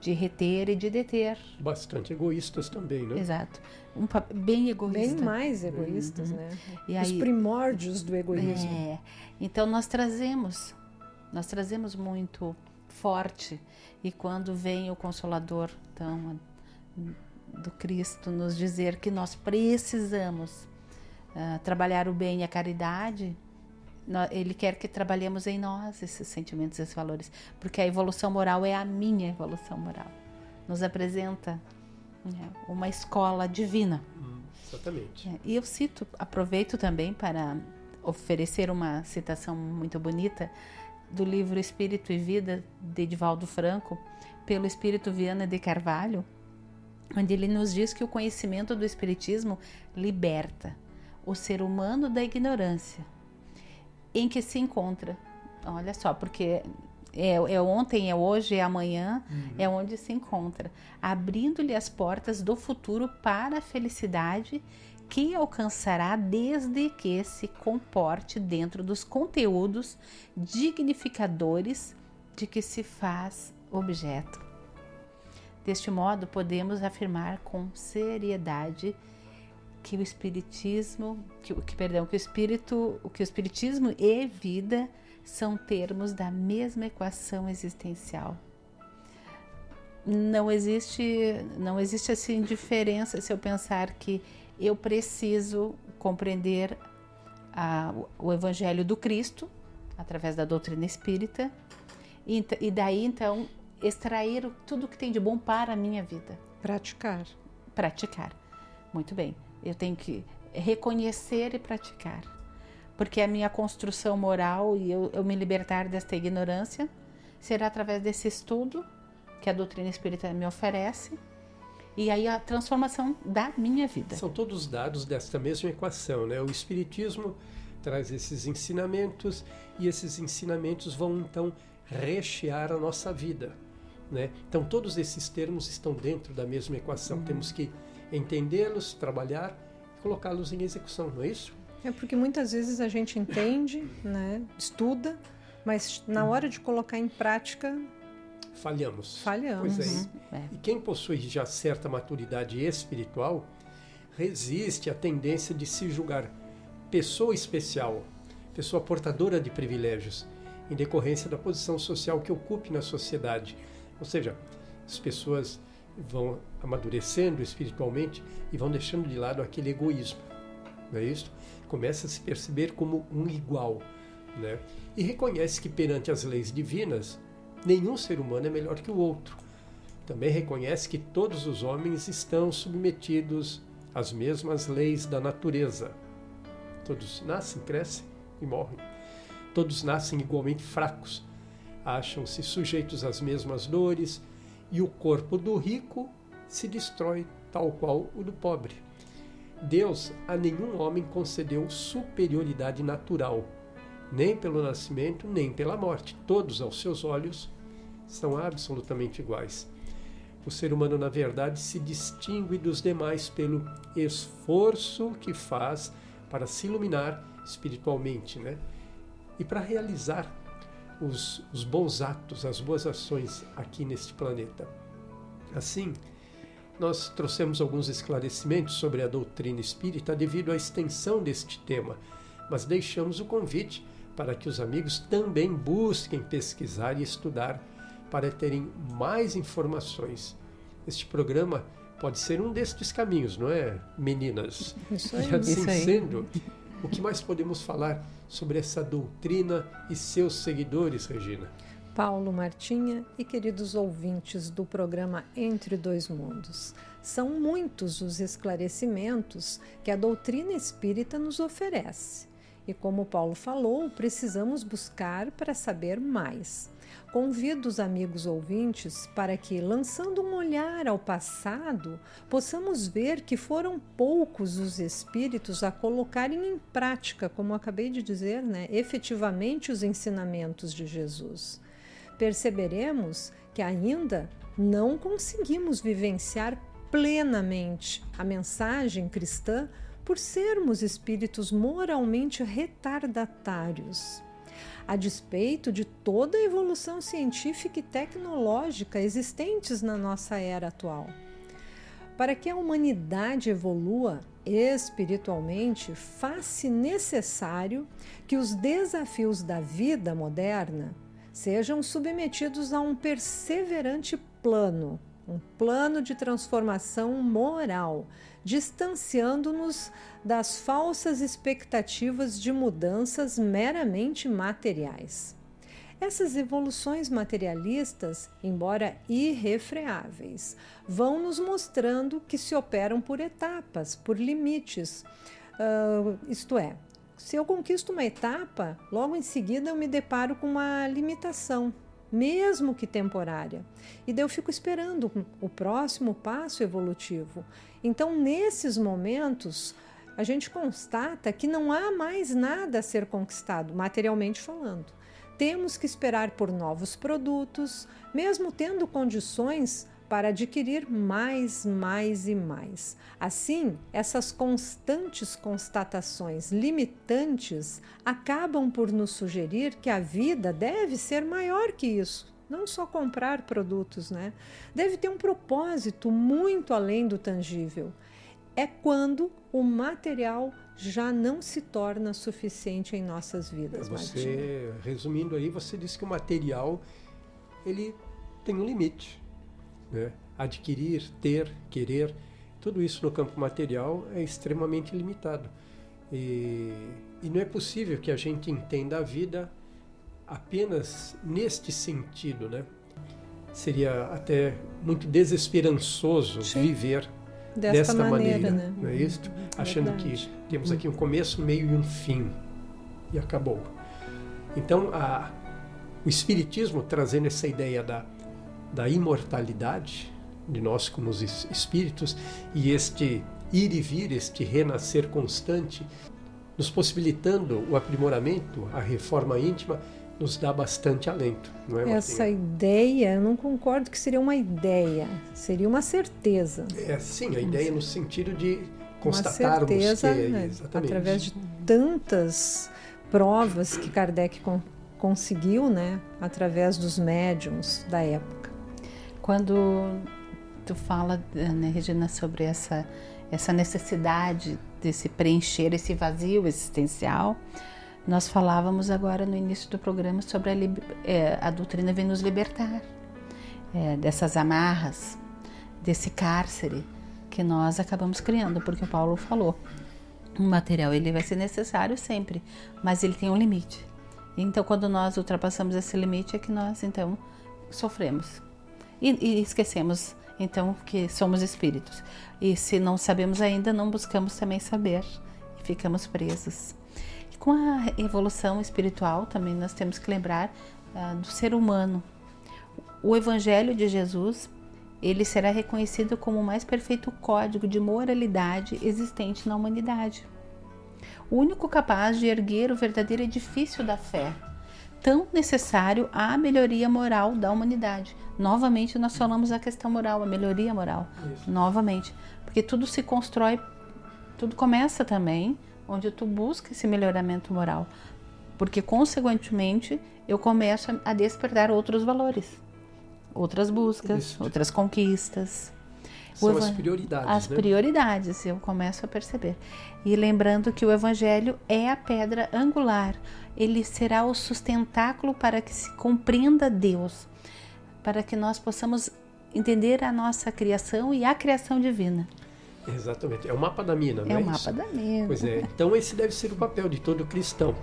de reter e de deter. Bastante egoístas também, né? Exato. Bem egoísta. Bem mais egoístas, né? E os aí, primórdios do egoísmo. Então nós trazemos muito forte, e quando vem o Consolador, então, do Cristo nos dizer que nós precisamos trabalhar o bem e a caridade, Ele quer que trabalhemos em nós esses sentimentos, esses valores, porque a evolução moral é a minha evolução moral. Nos apresenta, né, uma escola divina. Exatamente. E eu aproveito também para oferecer uma citação muito bonita do livro Espírito e Vida, de Divaldo Franco, pelo Espírito Viana de Carvalho, onde ele nos diz que o conhecimento do Espiritismo liberta o ser humano da ignorância em que se encontra. Olha só, porque é ontem, é hoje, é amanhã, é onde se encontra, abrindo-lhe as portas do futuro para a felicidade que alcançará desde que se comporte dentro dos conteúdos dignificadores de que se faz objeto. Deste modo, podemos afirmar com seriedade que o espiritismo, que o espiritismo e vida são termos da mesma equação existencial. Não existe assim diferença se eu pensar que eu preciso compreender o Evangelho do Cristo através da doutrina espírita e daí então extrair tudo que tem de bom para a minha vida. Praticar. Muito bem. Eu tenho que reconhecer e praticar. Porque a minha construção moral e eu me libertar desta ignorância será através desse estudo que a doutrina espírita me oferece e aí a transformação da minha vida. São todos dados desta mesma equação, né? O Espiritismo traz esses ensinamentos e esses ensinamentos vão então rechear a nossa vida, né? Então todos esses termos estão dentro da mesma equação. Temos que entendê-los, trabalhar e colocá-los em execução, não é isso? É porque muitas vezes a gente entende, né, estuda, mas na hora de colocar em prática falhamos. Pois é. E quem possui já certa maturidade espiritual resiste à tendência de se julgar pessoa especial, pessoa portadora de privilégios, em decorrência da posição social que ocupe na sociedade. Ou seja, as pessoas vão amadurecendo espiritualmente e vão deixando de lado aquele egoísmo, não é isso? Começa a se perceber como um igual, né? E reconhece que perante as leis divinas, nenhum ser humano é melhor que o outro. Também reconhece que todos os homens estão submetidos às mesmas leis da natureza. Todos nascem, crescem e morrem. Todos nascem igualmente fracos, acham-se sujeitos às mesmas dores, e o corpo do rico se destrói tal qual o do pobre. Deus a nenhum homem concedeu superioridade natural, nem pelo nascimento, nem pela morte. Todos, aos seus olhos, são absolutamente iguais. O ser humano, na verdade, se distingue dos demais pelo esforço que faz para se iluminar espiritualmente, né? E para realizar os bons atos, as boas ações aqui neste planeta. Assim, nós trouxemos alguns esclarecimentos sobre a doutrina espírita devido à extensão deste tema, mas deixamos o convite para que os amigos também busquem pesquisar e estudar para terem mais informações. Este programa pode ser um destes caminhos, não é, meninas? Isso aí. E assim Isso aí. sendo, o que mais podemos falar sobre essa doutrina e seus seguidores, Regina? Paulo, Martinha e queridos ouvintes do programa Entre Dois Mundos, são muitos os esclarecimentos que a doutrina espírita nos oferece. E como Paulo falou, precisamos buscar para saber mais. Convido os amigos ouvintes para que, lançando um olhar ao passado, possamos ver que foram poucos os espíritos a colocarem em prática, como acabei de dizer, né, efetivamente os ensinamentos de Jesus. Perceberemos que ainda não conseguimos vivenciar plenamente a mensagem cristã por sermos espíritos moralmente retardatários. A despeito de toda a evolução científica e tecnológica existentes na nossa era atual. Para que a humanidade evolua espiritualmente, faz-se necessário que os desafios da vida moderna sejam submetidos a um perseverante plano um plano de transformação moral, distanciando-nos das falsas expectativas de mudanças meramente materiais. Essas evoluções materialistas, embora irrefreáveis, vão nos mostrando que se operam por etapas, por limites. Isto é, se eu conquisto uma etapa, logo em seguida eu me deparo com uma limitação, mesmo que temporária. E daí eu fico esperando o próximo passo evolutivo. Então, nesses momentos, a gente constata que não há mais nada a ser conquistado, materialmente falando. Temos que esperar por novos produtos, mesmo tendo condições para adquirir mais e mais. Assim, essas constantes constatações limitantes acabam por nos sugerir que a vida deve ser maior que isso. Não só comprar produtos, né? Deve ter um propósito muito além do tangível. É quando o material já não se torna suficiente em nossas vidas. Você, resumindo aí, você disse que o material ele tem um limite, né? Adquirir, ter, querer, tudo isso no campo material é extremamente limitado. E não é possível que a gente entenda a vida apenas neste sentido, né? Seria até muito desesperançoso viver desta maneira, né? Não é isso? Achando que temos aqui um começo, um meio e um fim, e acabou. Então, o Espiritismo, trazendo essa ideia da imortalidade de nós como os espíritos, e este ir e vir, este renascer constante, nos possibilitando o aprimoramento, a reforma íntima, nos dá bastante alento, não é, Martinha? Essa ideia, eu não concordo que seria uma ideia, seria uma certeza. Sim, a ideia no sentido de constatarmos uma certeza, que... né, Exatamente. Através de tantas provas que Kardec conseguiu, né, através dos médiuns da época. Quando tu fala, né, Regina, sobre essa necessidade de se preencher esse vazio existencial, nós falávamos agora no início do programa sobre a doutrina vem nos libertar dessas amarras, desse cárcere que nós acabamos criando, porque o Paulo falou, o material ele vai ser necessário sempre, mas ele tem um limite. Então, quando nós ultrapassamos esse limite é que nós, então, sofremos. E esquecemos, então, que somos espíritos. E se não sabemos ainda, não buscamos também saber e ficamos presos. Com a evolução espiritual também nós temos que lembrar do ser humano. O Evangelho de Jesus, ele será reconhecido como o mais perfeito código de moralidade existente na humanidade. O único capaz de erguer o verdadeiro edifício da fé, tão necessário à melhoria moral da humanidade. Novamente nós falamos da questão moral, a melhoria moral. Isso. Novamente, porque tudo se constrói, tudo começa também onde tu busca esse melhoramento moral, porque consequentemente eu começo a despertar outros valores, outras buscas, outras conquistas. São as prioridades, as prioridades, eu começo a perceber. E lembrando que o Evangelho é a pedra angular, ele será o sustentáculo para que se compreenda Deus, para que nós possamos entender a nossa criação e a criação divina. Exatamente, é o mapa da mina, não é isso? É o mapa da mina. Pois é, então esse deve ser o papel de todo cristão,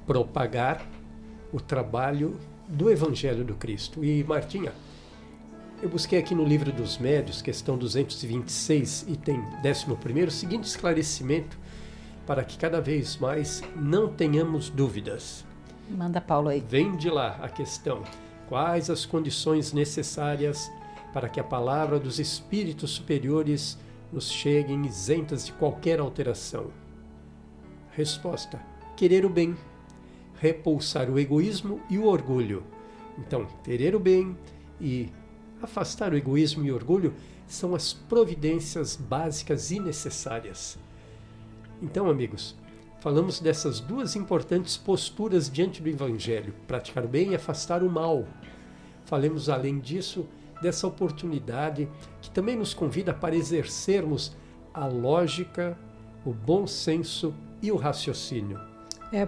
propagar o trabalho do Evangelho do Cristo. E Martinha, eu busquei aqui no Livro dos Médiuns, questão 226, item 11º, o seguinte esclarecimento para que cada vez mais não tenhamos dúvidas. Manda Paulo aí. Vem de lá a questão. Quais as condições necessárias para que a palavra dos espíritos superiores nos cheguem isentas de qualquer alteração? Resposta: querer o bem, repulsar o egoísmo e o orgulho. Então, querer o bem e afastar o egoísmo e o orgulho são as providências básicas e necessárias. Então, amigos, falamos dessas duas importantes posturas diante do Evangelho, praticar o bem e afastar o mal. Falemos, além disso, dessa oportunidade que também nos convida para exercermos a lógica, o bom senso e o raciocínio.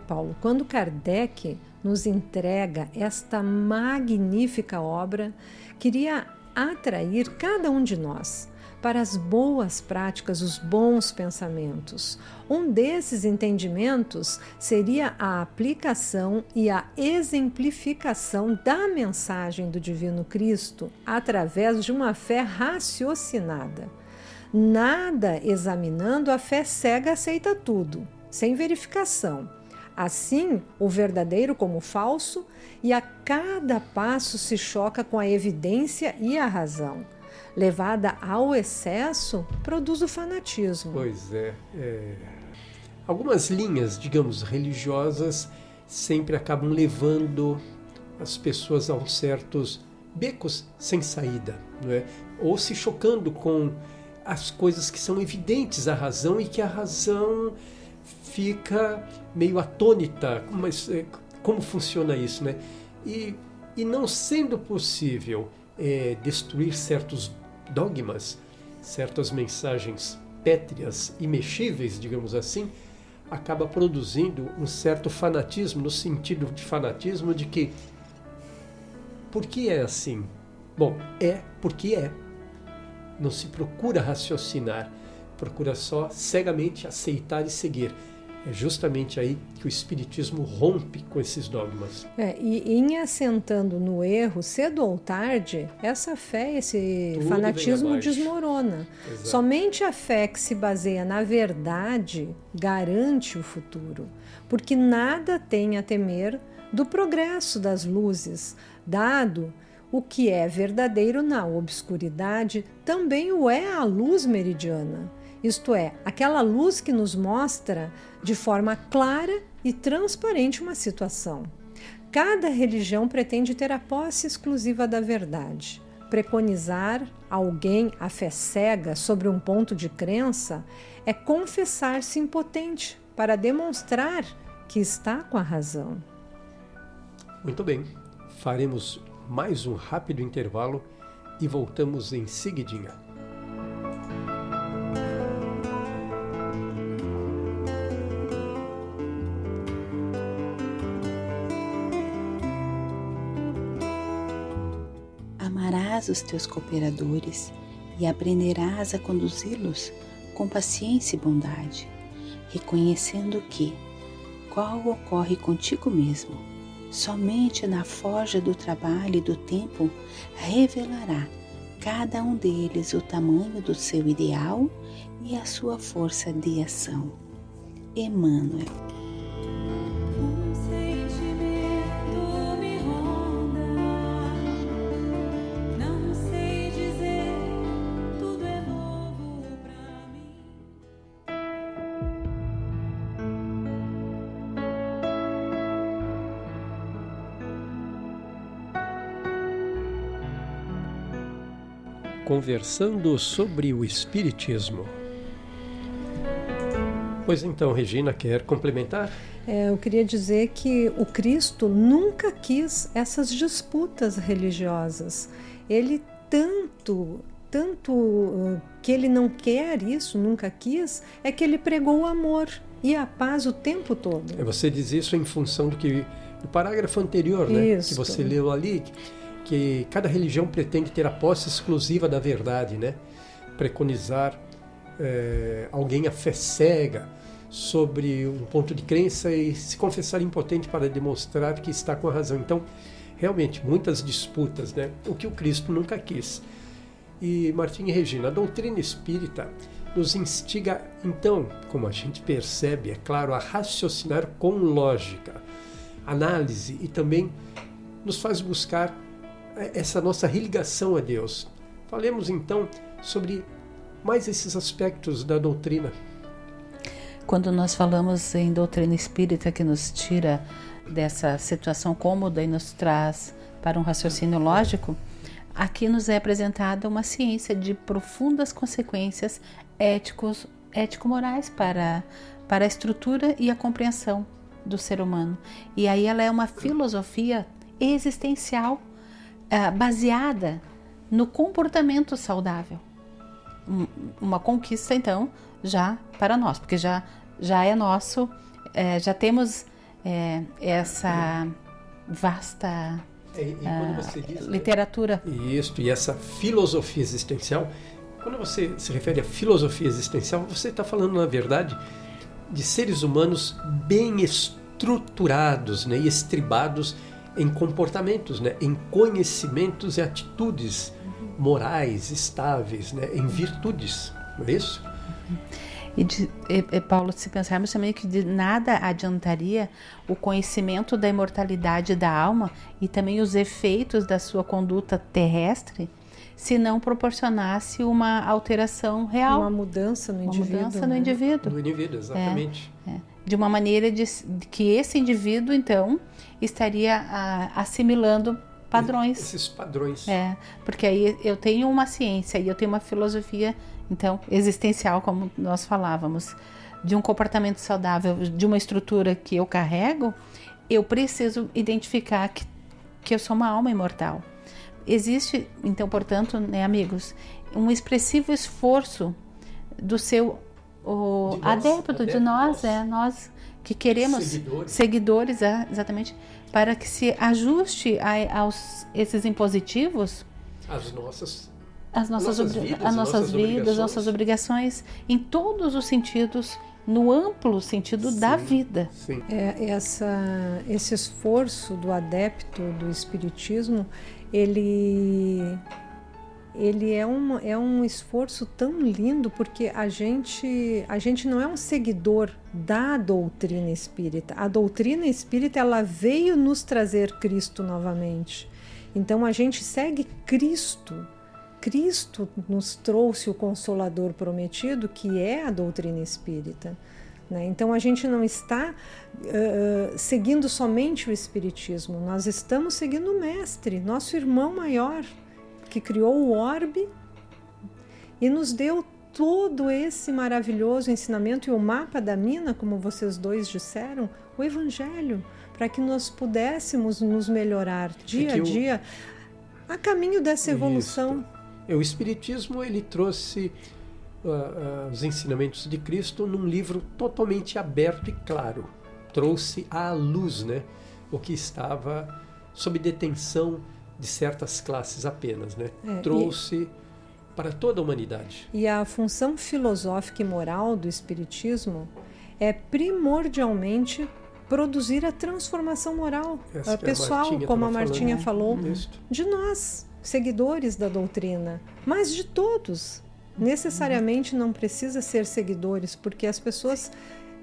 Paulo, quando Kardec nos entrega esta magnífica obra, queria atrair cada um de nós para as boas práticas, os bons pensamentos. Um desses entendimentos seria a aplicação e a exemplificação da mensagem do Divino Cristo através de uma fé raciocinada. Nada examinando, a fé cega aceita tudo, sem verificação. Assim, o verdadeiro como o falso, e a cada passo se choca com a evidência e a razão. Levada ao excesso, produz o fanatismo. Pois é. Algumas linhas, digamos, religiosas sempre acabam levando as pessoas a uns certos becos sem saída, não é? Ou se chocando com as coisas que são evidentes à razão e que a razão fica meio atônita. Mas como funciona isso, né? E não sendo possível destruir certos dogmas, certas mensagens pétreas, imexíveis, digamos assim, acaba produzindo um certo fanatismo, no sentido de fanatismo de que por que é assim? Bom, é porque é. Não se procura raciocinar, procura só cegamente aceitar e seguir. É justamente aí que o Espiritismo rompe com esses dogmas. E em assentando no erro, cedo ou tarde, essa fé, esse Tudo fanatismo desmorona. Exato. Somente a fé que se baseia na verdade garante o futuro, porque nada tem a temer do progresso das luzes, dado o que é verdadeiro na obscuridade, também o é a luz meridiana. Isto é, aquela luz que nos mostra de forma clara e transparente uma situação. Cada religião pretende ter a posse exclusiva da verdade. Preconizar alguém a fé cega sobre um ponto de crença é confessar-se impotente para demonstrar que está com a razão. Muito bem, faremos mais um rápido intervalo e voltamos em seguidinha. Amarás os teus cooperadores e aprenderás a conduzi-los com paciência e bondade, reconhecendo que, qual ocorre contigo mesmo, somente na forja do trabalho e do tempo revelará cada um deles o tamanho do seu ideal e a sua força de ação. Emmanuel. Conversando sobre o Espiritismo. Pois então, Regina, quer complementar? Eu queria dizer que o Cristo nunca quis essas disputas religiosas. Ele tanto que ele não quer isso, nunca quis, é que ele pregou o amor e a paz o tempo todo. Você diz isso em função do parágrafo anterior, né? Isso. Que você leu ali, que cada religião pretende ter a posse exclusiva da verdade, né? Preconizar alguém a fé cega sobre um ponto de crença e se confessar impotente para demonstrar que está com a razão. Então, realmente, muitas disputas, né? O que o Cristo nunca quis. E, Martim e Regina, a doutrina espírita nos instiga, então, como a gente percebe, é claro, a raciocinar com lógica, análise e também nos faz buscar essa nossa religação a Deus. Falemos então sobre mais esses aspectos da doutrina. Quando nós falamos em doutrina espírita que nos tira dessa situação cômoda e nos traz para um raciocínio lógico, aqui nos é apresentada uma ciência de profundas consequências ético-morais para a estrutura e a compreensão do ser humano. E aí ela é uma filosofia existencial baseada no comportamento saudável. Uma conquista, então, já para nós, porque já é nosso, já temos essa vasta E quando você diz, literatura. Isso, e essa filosofia existencial, quando você se refere à filosofia existencial, você está falando, na verdade, de seres humanos bem estruturados, né, e estribados em comportamentos, né, em conhecimentos e atitudes morais, estáveis, né, em virtudes, não é isso? E Paulo, se pensarmos também que de nada adiantaria o conhecimento da imortalidade da alma e também os efeitos da sua conduta terrestre, se não proporcionasse uma alteração real. Uma mudança no indivíduo. Uma mudança no indivíduo. No indivíduo, exatamente. De uma maneira de que esse indivíduo, então, estaria assimilando padrões. Esses padrões. Porque aí eu tenho uma ciência e eu tenho uma filosofia, então, existencial, como nós falávamos, de um comportamento saudável, de uma estrutura que eu carrego, eu preciso identificar que eu sou uma alma imortal. Existe, então, portanto, né, amigos, um expressivo esforço do seu adepto, de nós que queremos seguidores, exatamente, para que se ajuste aos esses impositivos as nossas vidas, nossas obrigações, em todos os sentidos, no amplo sentido da vida. Sim. Esse esforço do adepto do Espiritismo, ele é um esforço tão lindo, porque a gente não é um seguidor da doutrina espírita. A doutrina espírita, ela veio nos trazer Cristo novamente. Então a gente segue Cristo. Cristo nos trouxe o Consolador prometido, que é a doutrina espírita, né? Então a gente não está seguindo somente o Espiritismo, nós estamos seguindo o Mestre, nosso irmão maior, que criou o orbe e nos deu todo esse maravilhoso ensinamento e o mapa da mina, como vocês dois disseram, o Evangelho, para que nós pudéssemos nos melhorar dia a dia a caminho dessa evolução. O Espiritismo, ele trouxe os ensinamentos de Cristo num livro totalmente aberto e claro. Trouxe à luz, né, o que estava sob detenção de certas classes apenas, né? Trouxe para toda a humanidade. E a função filosófica e moral do Espiritismo é primordialmente produzir a transformação moral pessoal, como a Martinha falou, de nós, seguidores da doutrina, mas de todos. Necessariamente não precisa ser seguidores, porque as pessoas,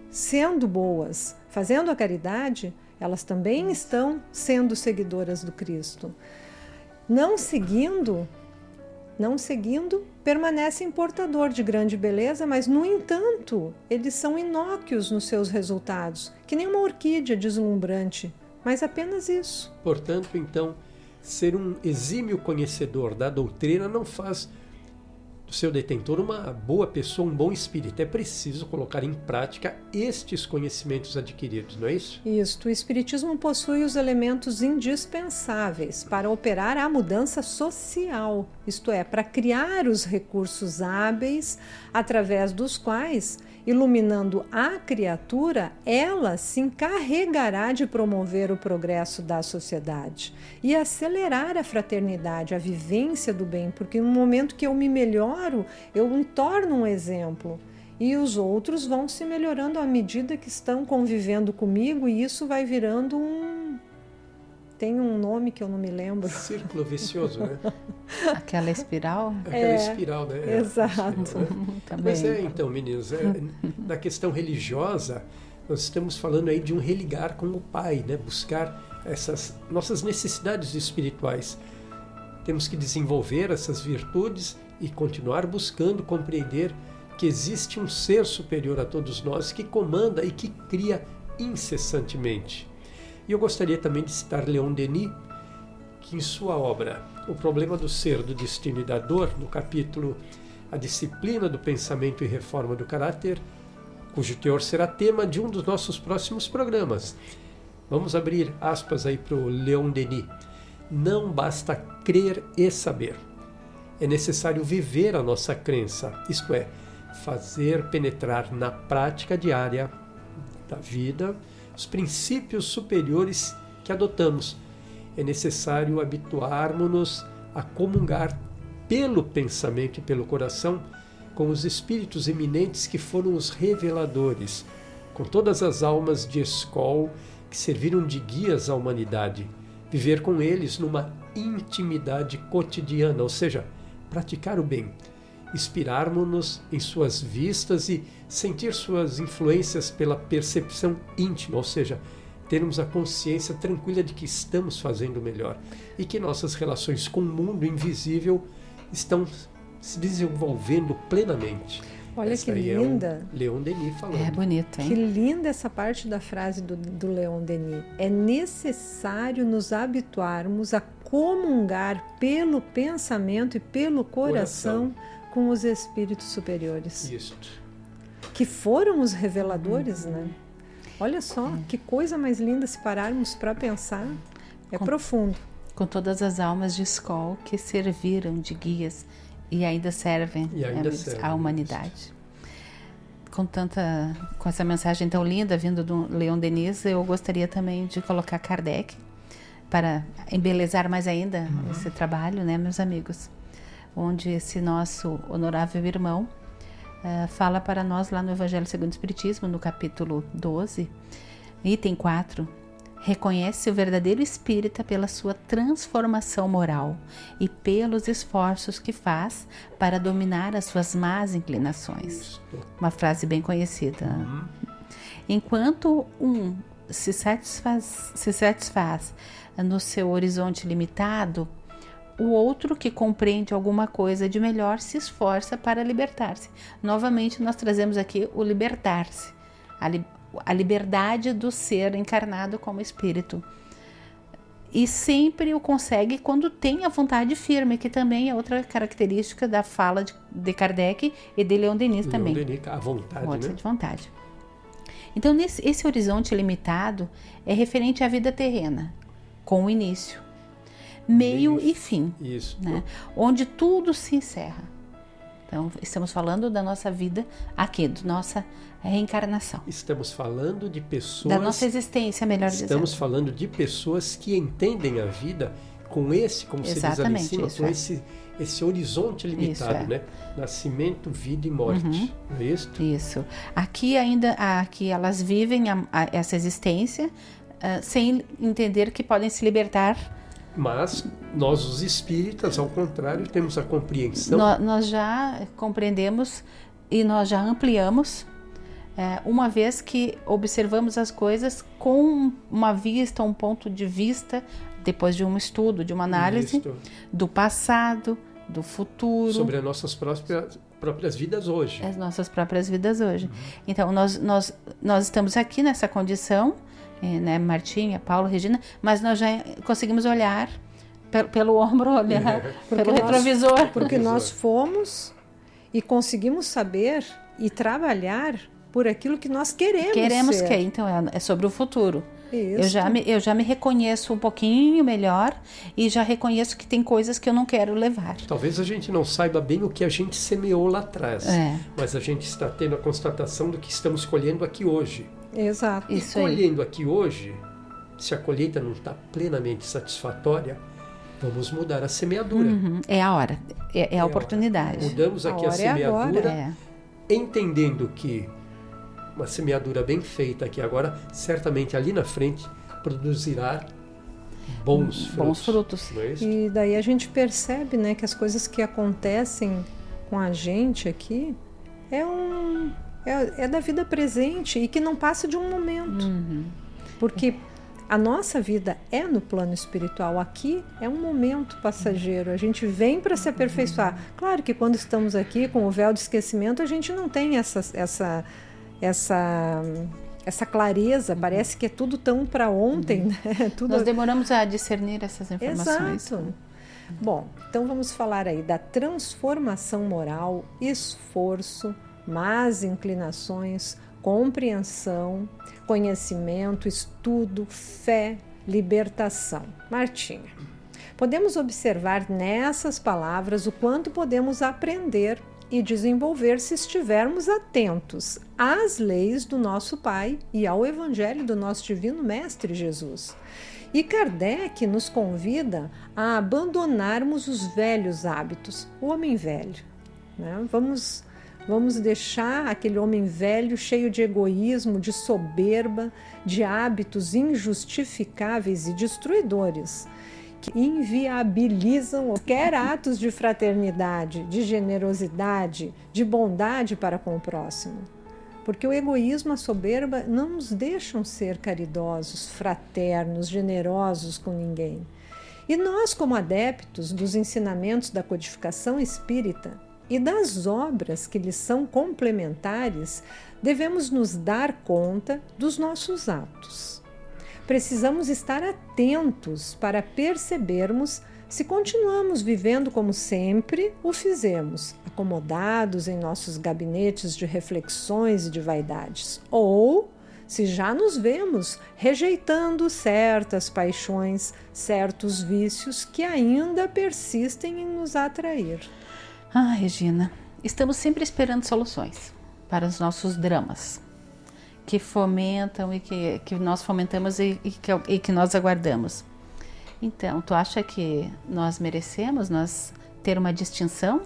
sendo boas, fazendo a caridade, elas também estão sendo seguidoras do Cristo. Não seguindo, permanecem portador de grande beleza, mas, no entanto, eles são inócuos nos seus resultados, que nem uma orquídea deslumbrante, mas apenas isso. Portanto, então, ser um exímio conhecedor da doutrina não faz do seu detentor uma boa pessoa, um bom espírito. É preciso colocar em prática estes conhecimentos adquiridos, não é isso? Isso. O Espiritismo possui os elementos indispensáveis para operar a mudança social, isto é, para criar os recursos hábeis através dos quais, iluminando a criatura, ela se encarregará de promover o progresso da sociedade e acelerar a fraternidade, a vivência do bem, porque no momento que eu me melhoro, eu me torno um exemplo e os outros vão se melhorando à medida que estão convivendo comigo, e isso vai virando tem um nome que eu não me lembro. Círculo vicioso, né? Aquela espiral? Aquela espiral, né? Exato. Espiral, né? Também. Mas então, meninos, na questão religiosa, nós estamos falando aí de um religar com o Pai, né? Buscar essas nossas necessidades espirituais. Temos que desenvolver essas virtudes e continuar buscando compreender que existe um ser superior a todos nós que comanda e que cria incessantemente. E eu gostaria também de citar Leon Denis, que em sua obra O Problema do Ser, do Destino e da Dor, no capítulo A Disciplina do Pensamento e Reforma do Caráter, cujo teor será tema de um dos nossos próximos programas. Vamos abrir aspas aí para o Leon Denis. Não basta crer e saber. É necessário viver a nossa crença, isto é, fazer penetrar na prática diária da vida os princípios superiores que adotamos é necessário habituarmos-nos a comungar pelo pensamento e pelo coração com os espíritos eminentes que foram os reveladores, com todas as almas de escola que serviram de guias à humanidade, viver com eles numa intimidade cotidiana, ou seja, praticar o bem, inspirarmos-nos em suas vistas e sentir suas influências pela percepção íntima, ou seja, termos a consciência tranquila de que estamos fazendo o melhor e que nossas relações com o mundo invisível estão se desenvolvendo plenamente. Olha Essa que aí linda. É o Leon Denis falando. É bonito, hein? Que linda essa parte da frase do Leon Denis. É necessário nos habituarmos a comungar pelo pensamento e pelo coração com os espíritos superiores. Isso. Que foram os reveladores, né? Olha só, que coisa mais linda se pararmos para pensar. É profundo. Com todas as almas de escola que serviram de guias e ainda servem, à humanidade. Com essa mensagem tão linda vindo do Leon Denis, eu gostaria também de colocar Kardec para embelezar mais ainda esse trabalho, né, meus amigos? Onde esse nosso honorável irmão fala para nós lá no Evangelho segundo o Espiritismo, no capítulo 12, item 4, reconhece o verdadeiro espírita pela sua transformação moral e pelos esforços que faz para dominar as suas más inclinações. Uma frase bem conhecida. Enquanto um se satisfaz no seu horizonte limitado, o outro que compreende alguma coisa de melhor se esforça para libertar-se. Novamente nós trazemos aqui o libertar-se, a liberdade do ser encarnado como espírito. E sempre o consegue quando tem a vontade firme, que também é outra característica da fala de Kardec e de Leon Denis também. Leon Denis, a vontade, né? De vontade. Então, esse horizonte limitado é referente à vida terrena, com o início, meio e fim. Isso. Né? Onde tudo se encerra. Então, estamos falando da nossa vida aqui, da nossa reencarnação. Estamos falando de pessoas... Da nossa existência, melhor dizendo. Estamos falando de pessoas que entendem a vida com esse, como se diz ali em cima, com esse horizonte limitado, né? Nascimento, vida e morte. Não é isso? Isso. Aqui elas vivem essa existência sem entender que podem se libertar. Mas nós, os espíritas, ao contrário, temos a compreensão. Nós já compreendemos e nós já ampliamos, uma vez que observamos as coisas com uma vista, um ponto de vista, depois de um estudo, de uma análise do passado, do futuro. Sobre as nossas próprias vidas hoje. As nossas próprias vidas hoje. Então, nós estamos aqui nessa condição, né, Martinha, Paulo, Regina, mas nós já conseguimos olhar pelo ombro, olhar pelo retrovisor. Porque nós fomos e conseguimos saber e trabalhar por aquilo que nós queremos ser. Então é sobre o futuro. Isso. Eu já me reconheço um pouquinho melhor e já reconheço que tem coisas que eu não quero levar. Talvez a gente não saiba bem o que a gente semeou lá atrás, mas a gente está tendo a constatação do que estamos colhendo aqui hoje. Exato. E colhendo aqui hoje, se a colheita não está plenamente satisfatória, vamos mudar a semeadura. É a hora, é a oportunidade. Mudamos aqui a semeadura, entendendo que uma semeadura bem feita aqui agora, certamente ali na frente produzirá bons frutos. Não é isso? E daí a gente percebe, né, que as coisas que acontecem com a gente aqui é da vida presente e que não passa de um momento. Porque a nossa vida é no plano espiritual. Aqui é um momento passageiro. A gente vem para se aperfeiçoar. Claro que quando estamos aqui com o véu de esquecimento, a gente não tem essa clareza. Parece que é tudo tão para ontem. Né? Nós demoramos a discernir essas informações. Exato. Bom, então vamos falar aí da transformação moral, esforço, más inclinações, compreensão, conhecimento, estudo, fé, libertação. Martinha, podemos observar nessas palavras o quanto podemos aprender e desenvolver se estivermos atentos às leis do nosso Pai e ao Evangelho do nosso Divino Mestre Jesus. E Kardec nos convida a abandonarmos os velhos hábitos, o homem velho, né? Vamos deixar aquele homem velho cheio de egoísmo, de soberba, de hábitos injustificáveis e destruidores, que inviabilizam qualquer atos de fraternidade, de generosidade, de bondade para com o próximo. Porque o egoísmo, a soberba não nos deixam ser caridosos, fraternos, generosos com ninguém. E nós, como adeptos dos ensinamentos da codificação espírita e das obras que lhes são complementares, devemos nos dar conta dos nossos atos. Precisamos estar atentos para percebermos se continuamos vivendo como sempre o fizemos, acomodados em nossos gabinetes de reflexões e de vaidades, ou se já nos vemos rejeitando certas paixões, certos vícios que ainda persistem em nos atrair. Regina, estamos sempre esperando soluções para os nossos dramas, que fomentam e que nós fomentamos e que nós aguardamos. Então, tu acha que nós merecemos ter uma distinção?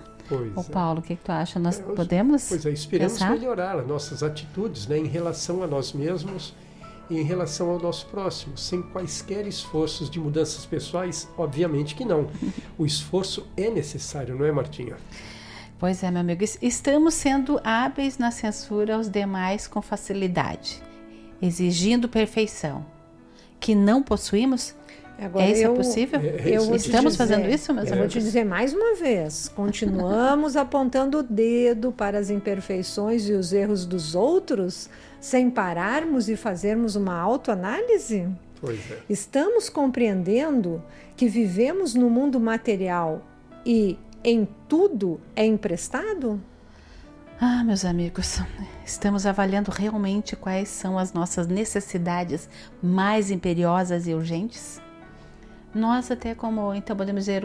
Ô Paulo, o que tu acha? Nós podemos esperamos pensar? melhorar as nossas atitudes, né, em relação a nós mesmos e em relação ao nosso próximo, sem quaisquer esforços de mudanças pessoais, obviamente que não. O esforço é necessário, não é, Martinha? Pois é, meu amigo, estamos sendo hábeis na censura aos demais com facilidade, exigindo perfeição, que não possuímos. Agora, isso é possível? Estamos fazendo isso, meus amigos? Eu vou te dizer mais uma vez, continuamos apontando o dedo para as imperfeições e os erros dos outros, sem pararmos e fazermos uma autoanálise? Pois é. Estamos compreendendo que vivemos no mundo material e em tudo é emprestado? Meus amigos, estamos avaliando realmente quais são as nossas necessidades mais imperiosas e urgentes? Nós até como, então podemos dizer,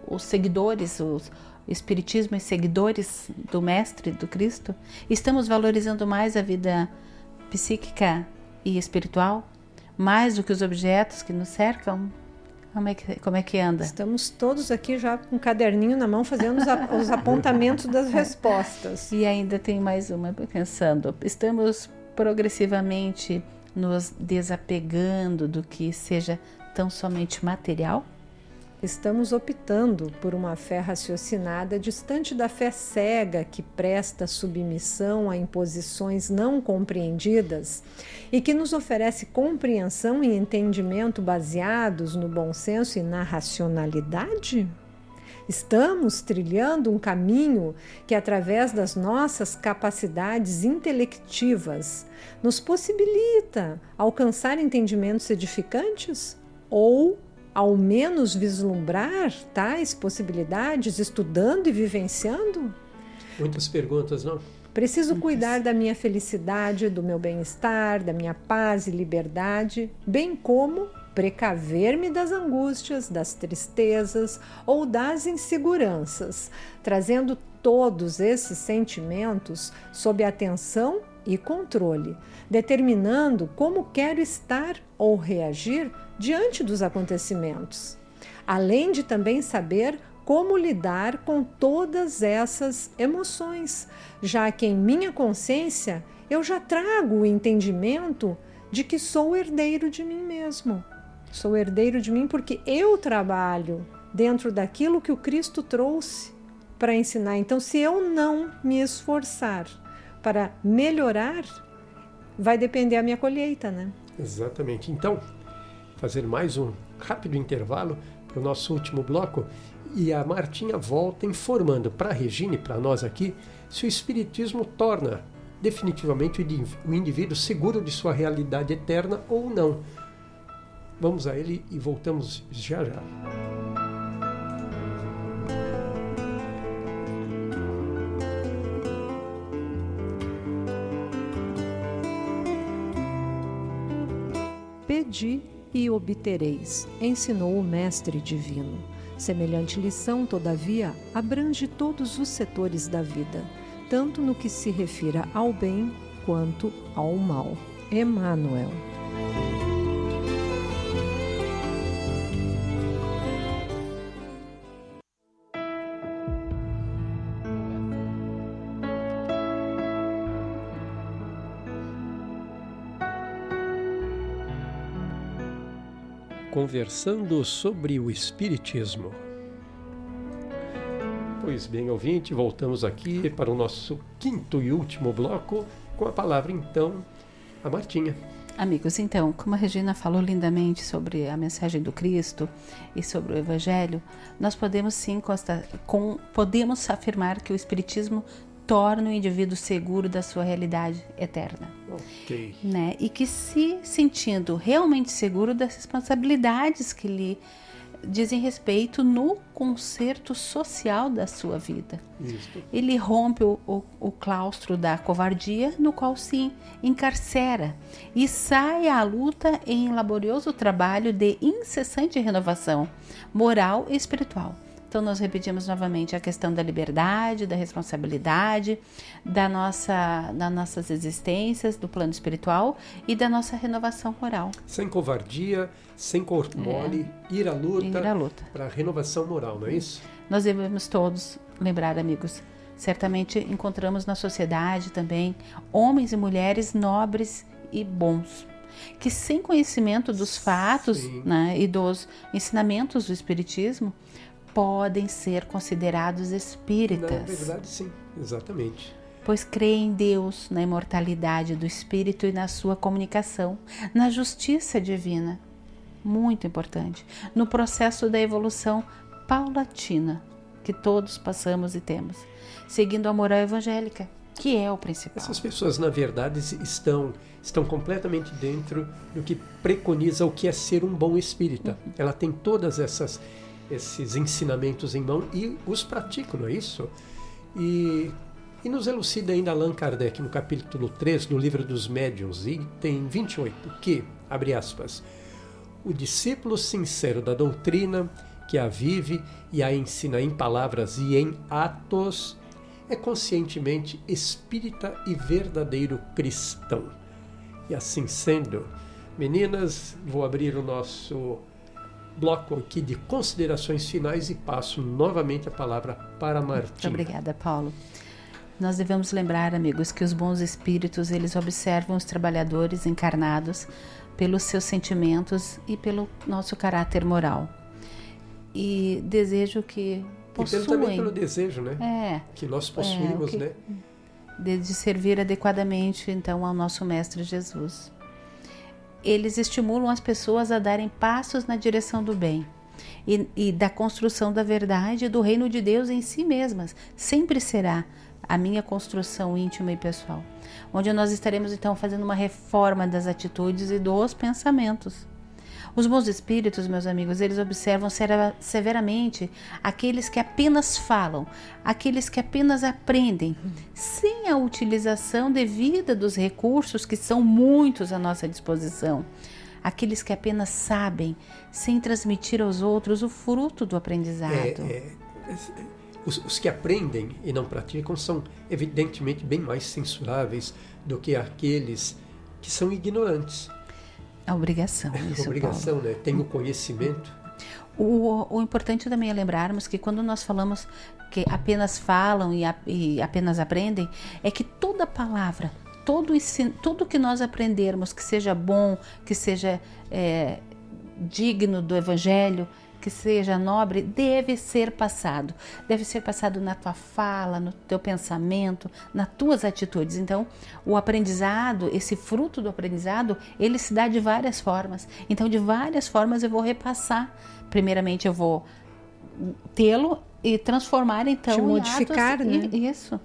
os seguidores, o espiritismo e seguidores do Mestre, do Cristo, estamos valorizando mais a vida psíquica e espiritual, mais do que os objetos que nos cercam? Como é que anda? Estamos todos aqui já com um caderninho na mão fazendo os apontamentos das respostas. E ainda tem mais uma pensando. Estamos progressivamente nos desapegando do que seja tão somente material? Estamos optando por uma fé raciocinada distante da fé cega que presta submissão a imposições não compreendidas e que nos oferece compreensão e entendimento baseados no bom senso e na racionalidade? Estamos trilhando um caminho que, através das nossas capacidades intelectivas, nos possibilita alcançar entendimentos edificantes? Ou ao menos vislumbrar tais possibilidades, estudando e vivenciando? Muitas perguntas, não? Preciso cuidar da minha felicidade, do meu bem-estar, da minha paz e liberdade, bem como precaver-me das angústias, das tristezas ou das inseguranças, trazendo todos esses sentimentos sob atenção e controle, determinando como quero estar ou reagir diante dos acontecimentos, além de também saber como lidar com todas essas emoções, já que em minha consciência eu já trago o entendimento de que sou herdeiro de mim mesmo. Sou herdeiro de mim porque eu trabalho dentro daquilo que o Cristo trouxe para ensinar. Então, se eu não me esforçar para melhorar, vai depender a minha colheita, né? Exatamente. Então, fazer mais um rápido intervalo para o nosso último bloco e a Martinha volta informando para a Regina e para nós aqui se o Espiritismo torna definitivamente o indivíduo seguro de sua realidade eterna ou não. Vamos a ele e voltamos já já. Pedi e obtereis, ensinou o Mestre Divino. Semelhante lição, todavia, abrange todos os setores da vida, tanto no que se refira ao bem quanto ao mal. Emmanuel. Conversando sobre o Espiritismo. Pois bem, ouvinte, voltamos aqui para o nosso quinto e último bloco, com a palavra, então, a Martinha. Amigos, então, como a Regina falou lindamente sobre a mensagem do Cristo e sobre o Evangelho, nós podemos sim podemos afirmar que o Espiritismo torna o indivíduo seguro da sua realidade eterna. Ok. Né? E que se sentindo realmente seguro das responsabilidades que lhe dizem respeito no concerto social da sua vida. Isso. Ele rompe o claustro da covardia no qual se encarcera e sai à luta em laborioso trabalho de incessante renovação moral e espiritual. Então nós repetimos novamente a questão da liberdade, da responsabilidade, das nossas existências, do plano espiritual e da nossa renovação moral. Sem covardia, sem corpo mole, ir à luta. Para a renovação moral, não é isso? Nós devemos todos lembrar, amigos, certamente encontramos na sociedade também homens e mulheres nobres e bons, que sem conhecimento dos fatos, né, e dos ensinamentos do Espiritismo, podem ser considerados espíritas. Na verdade, sim, exatamente. Pois creem em Deus, na imortalidade do espírito e na sua comunicação, na justiça divina, muito importante, no processo da evolução paulatina que todos passamos e temos, seguindo a moral evangélica, que é o principal. Essas pessoas, na verdade, estão completamente dentro do que preconiza o que é ser um bom espírita. Ela tem todas esses ensinamentos em mão e os praticam, não é isso? E nos elucida ainda Allan Kardec no capítulo 3 do Livro dos Médiuns, item 28, que, abre aspas, o discípulo sincero da doutrina, que a vive e a ensina em palavras e em atos, é conscientemente espírita e verdadeiro cristão. E assim sendo, meninas, vou abrir o nosso bloco aqui de considerações finais e passo novamente a palavra para a Martinha. Muito obrigada, Paulo. Nós devemos lembrar, amigos, que os bons espíritos, eles observam os trabalhadores encarnados pelos seus sentimentos e pelo nosso caráter moral. E desejo que possuem... E também pelo desejo, né? Que nós possuímos, né? De servir adequadamente, então, ao nosso Mestre Jesus. Eles estimulam as pessoas a darem passos na direção do bem e da construção da verdade e do reino de Deus em si mesmas. Sempre será a minha construção íntima e pessoal, onde nós estaremos então fazendo uma reforma das atitudes e dos pensamentos. Os bons espíritos, meus amigos, eles observam severamente aqueles que apenas falam, aqueles que apenas aprendem, sem a utilização devida dos recursos que são muitos à nossa disposição. Aqueles que apenas sabem, sem transmitir aos outros o fruto do aprendizado. Os que aprendem e não praticam são evidentemente bem mais censuráveis do que aqueles que são ignorantes. A obrigação, isso, obrigação, Paulo. Né? Tem o conhecimento. O importante também é lembrarmos que quando nós falamos que apenas falam e apenas aprendem, é que toda palavra, tudo que nós aprendermos, que seja bom, que seja digno do Evangelho, que seja nobre, deve ser passado. Deve ser passado na tua fala, no teu pensamento, nas tuas atitudes. Então, o aprendizado, esse fruto do aprendizado, ele se dá de várias formas. Então, de várias formas eu vou repassar. Primeiramente, eu vou tê-lo e transformar, então, te modificar, em atos, né? Isso.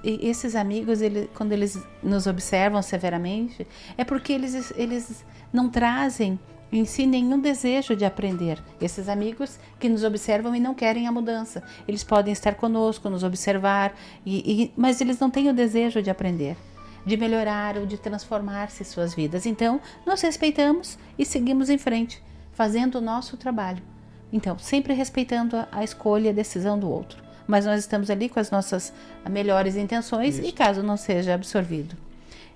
Esses amigos, quando eles nos observam severamente, é porque eles não trazem em si nenhum desejo de aprender. Esses amigos que nos observam e não querem a mudança. Eles podem estar conosco, nos observar, mas eles não têm o desejo de aprender. de melhorar ou de transformar-se suas vidas. Então, nós respeitamos e seguimos em frente, fazendo o nosso trabalho. Então, sempre respeitando a escolha e a decisão do outro. Mas nós estamos ali com as nossas melhores intenções. Isso. E caso não seja absorvido.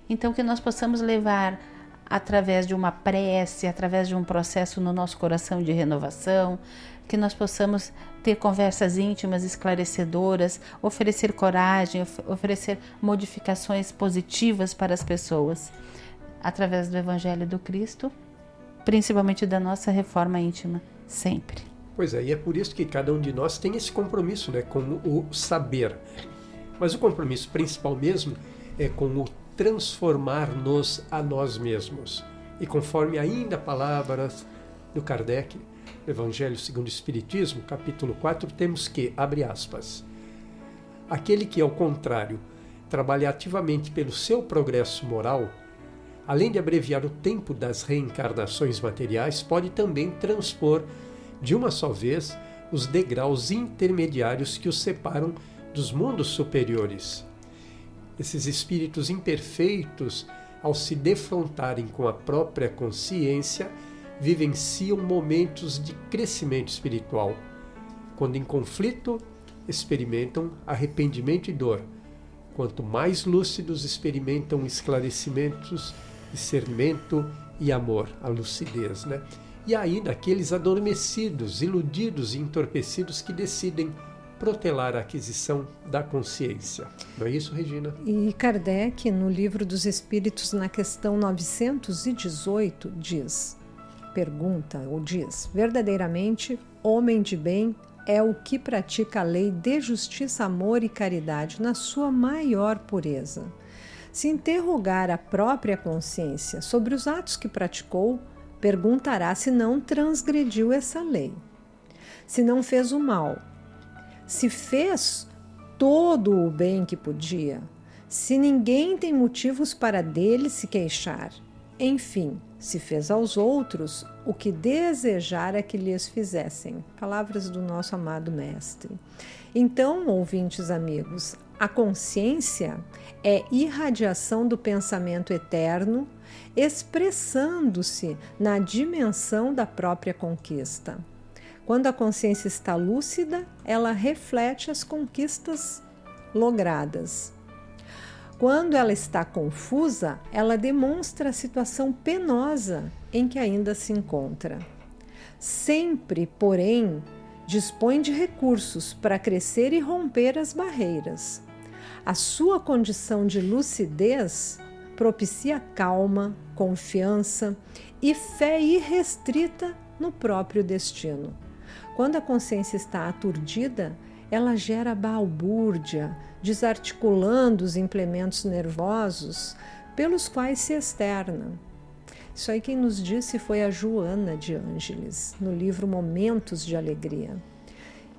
Então, que nós possamos levar, através de uma prece, através de um processo no nosso coração de renovação, que nós possamos ter conversas íntimas, esclarecedoras, oferecer coragem, oferecer modificações positivas para as pessoas, através do Evangelho do Cristo, principalmente da nossa reforma íntima, sempre. Pois é, e é por isso que cada um de nós tem esse compromisso, né, com o saber. Mas o compromisso principal mesmo é com o transformar-nos a nós mesmos. E conforme ainda palavras do Kardec, Evangelho segundo o Espiritismo, capítulo 4, temos que, abre aspas, aquele que, ao contrário, trabalha ativamente pelo seu progresso moral, além de abreviar o tempo das reencarnações materiais, pode também transpor de uma só vez os degraus intermediários que os separam dos mundos superiores. Esses espíritos imperfeitos, ao se defrontarem com a própria consciência, vivenciam momentos de crescimento espiritual. Quando em conflito, experimentam arrependimento e dor. Quanto mais lúcidos, experimentam esclarecimentos, discernimento e amor, a lucidez, né? E ainda aqueles adormecidos, iludidos e entorpecidos que decidem protelar a aquisição da consciência. Não é isso, Regina? E Kardec, no Livro dos Espíritos, na questão 918, diz, verdadeiramente, homem de bem é o que pratica a lei de justiça, amor e caridade na sua maior pureza. Se interrogar a própria consciência sobre os atos que praticou, perguntará se não transgrediu essa lei, se não fez o mal, se fez todo o bem que podia, se ninguém tem motivos para dele se queixar, enfim, se fez aos outros o que desejara que lhes fizessem. Palavras do nosso amado Mestre. Então, ouvintes amigos, a consciência é irradiação do pensamento eterno, expressando-se na dimensão da própria conquista. Quando a consciência está lúcida, ela reflete as conquistas logradas. Quando ela está confusa, ela demonstra a situação penosa em que ainda se encontra. Sempre, porém, dispõe de recursos para crescer e romper as barreiras. A sua condição de lucidez propicia calma, confiança e fé irrestrita no próprio destino. Quando a consciência está aturdida, ela gera balbúrdia, desarticulando os implementos nervosos pelos quais se externa. Isso aí quem nos disse foi a Joana de Ângeles, no livro Momentos de Alegria.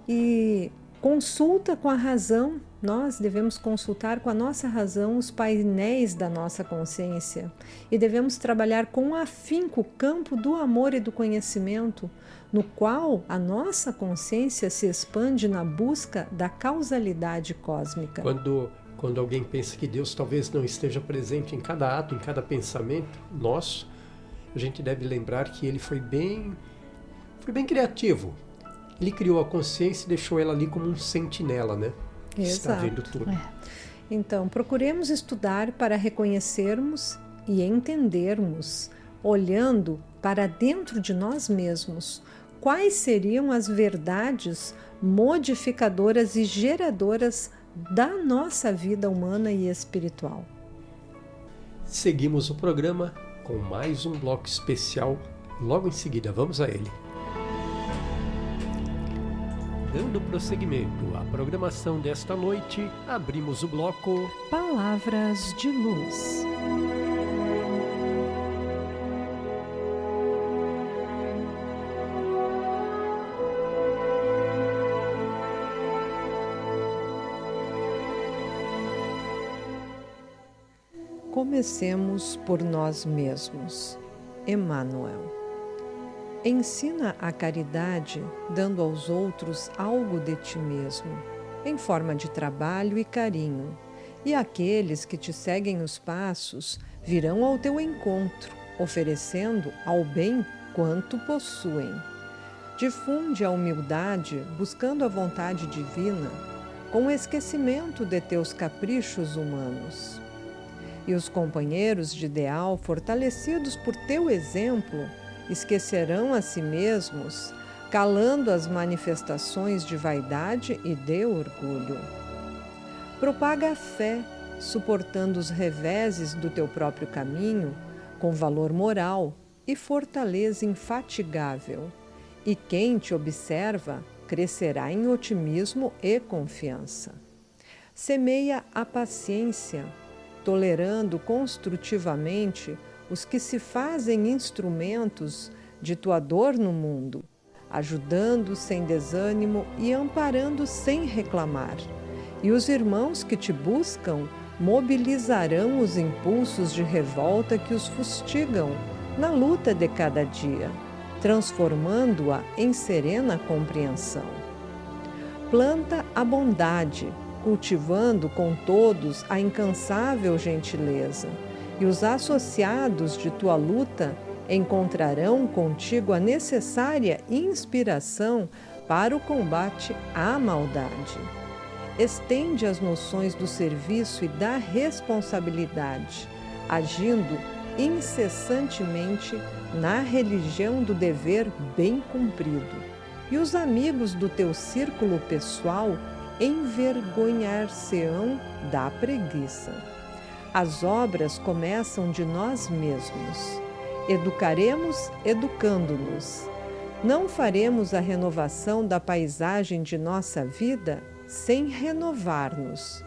E consulta com a razão, nós devemos consultar com a nossa razão os painéis da nossa consciência e devemos trabalhar com afinco o campo do amor e do conhecimento, no qual a nossa consciência se expande na busca da causalidade cósmica. Quando alguém pensa que Deus talvez não esteja presente em cada ato, em cada pensamento nosso, a gente deve lembrar que ele foi bem criativo. Ele criou a consciência e deixou ela ali como um sentinela, né? Está vendo tudo. Então, procuremos estudar para reconhecermos e entendermos, olhando para dentro de nós mesmos, quais seriam as verdades modificadoras e geradoras da nossa vida humana e espiritual. Seguimos o programa com mais um bloco especial. Logo em seguida, vamos a ele. Dando prosseguimento à programação desta noite, abrimos o bloco Palavras de Luz. Comecemos por nós mesmos. Emmanuel. Ensina a caridade, dando aos outros algo de ti mesmo, em forma de trabalho e carinho, e aqueles que te seguem os passos virão ao teu encontro, oferecendo ao bem quanto possuem. Difunde a humildade, buscando a vontade divina, com o esquecimento de teus caprichos humanos. E os companheiros de ideal, fortalecidos por teu exemplo, esquecerão a si mesmos, calando as manifestações de vaidade e de orgulho. Propaga a fé, suportando os reveses do teu próprio caminho, com valor moral e fortaleza infatigável. E quem te observa crescerá em otimismo e confiança. Semeia a paciência, tolerando construtivamente os que se fazem instrumentos de tua dor no mundo, ajudando sem desânimo e amparando sem reclamar. E os irmãos que te buscam mobilizarão os impulsos de revolta que os fustigam na luta de cada dia, transformando-a em serena compreensão. Planta a bondade, cultivando com todos a incansável gentileza, e os associados de tua luta encontrarão contigo a necessária inspiração para o combate à maldade. Estende as noções do serviço e da responsabilidade, agindo incessantemente na religião do dever bem cumprido. E os amigos do teu círculo pessoal envergonhar-se-ão da preguiça. As obras começam de nós mesmos. Educaremos educando-nos. Não faremos a renovação da paisagem de nossa vida sem renovar-nos.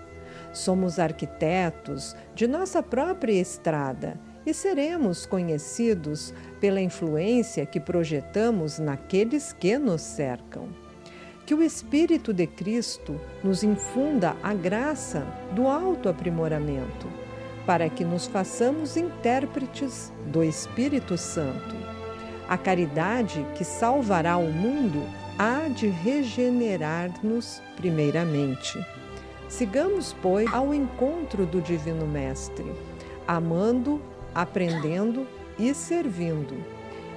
Somos arquitetos de nossa própria estrada e seremos conhecidos pela influência que projetamos naqueles que nos cercam. Que o Espírito de Cristo nos infunda a graça do autoaprimoramento, para que nos façamos intérpretes do Espírito Santo. A caridade que salvará o mundo há de regenerar-nos primeiramente. Sigamos, pois, ao encontro do Divino Mestre, amando, aprendendo e servindo.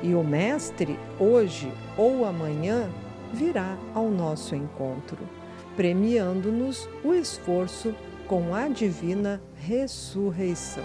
E o Mestre, hoje ou amanhã, virá ao nosso encontro, premiando-nos o esforço com a divina ressurreição.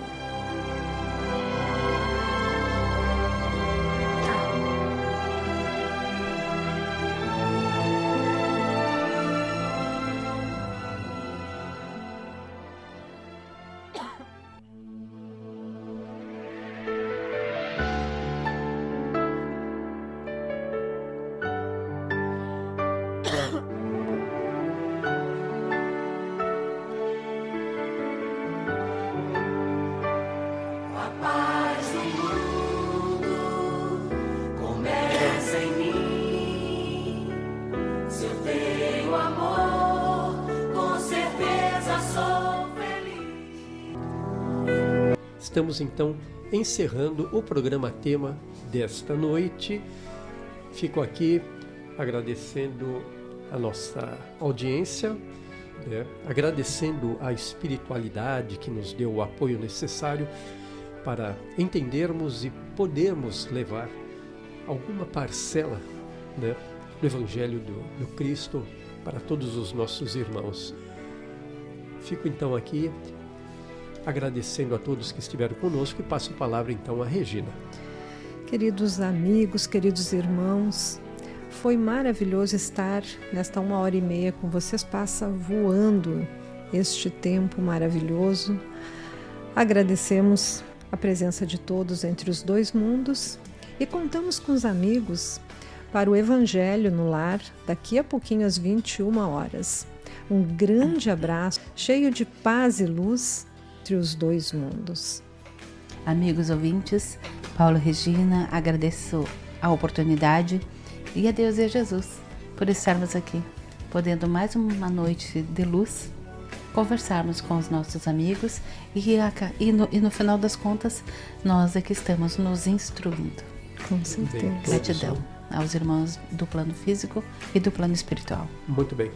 Estamos então encerrando o programa tema desta noite. Fico aqui agradecendo a nossa audiência, agradecendo a espiritualidade que nos deu o apoio necessário para entendermos e podermos levar alguma parcela do Evangelho do Cristo para todos os nossos irmãos. Fico então aqui agradecendo a todos que estiveram conosco e passo a palavra então à Regina. Queridos amigos, queridos irmãos, foi maravilhoso estar nesta 1h30 com vocês. Passa voando este tempo maravilhoso. Agradecemos a presença de todos entre os dois mundos e contamos com os amigos para o Evangelho no Lar daqui a pouquinho às 21 horas. Um grande abraço, cheio de paz e luz entre os dois mundos. Amigos ouvintes, Paulo e Regina, agradeço a oportunidade e a Deus e a Jesus por estarmos aqui, podendo mais uma noite de luz, conversarmos com os nossos amigos e no final das contas, nós é que estamos nos instruindo. Com certeza. Gratidão aos irmãos do plano físico e do plano espiritual. Muito bem.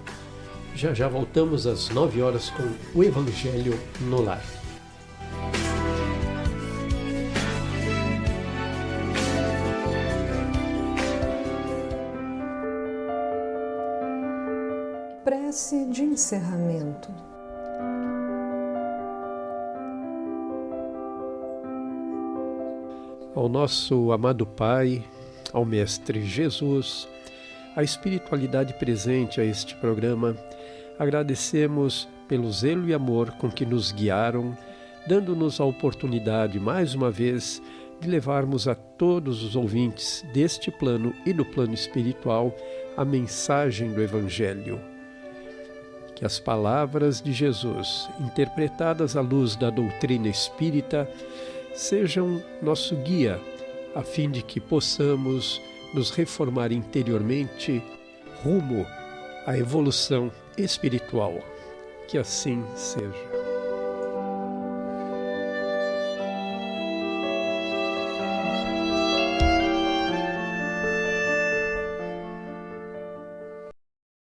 Já já voltamos às 9 horas com o Evangelho no Lar. Prece de encerramento. Ao nosso amado Pai, ao Mestre Jesus, à espiritualidade presente a este programa, agradecemos pelo zelo e amor com que nos guiaram, dando-nos a oportunidade, mais uma vez, de levarmos a todos os ouvintes deste plano e do plano espiritual a mensagem do Evangelho. Que as palavras de Jesus, interpretadas à luz da doutrina espírita, sejam nosso guia, a fim de que possamos nos reformar interiormente rumo à evolução espiritual. Que assim seja.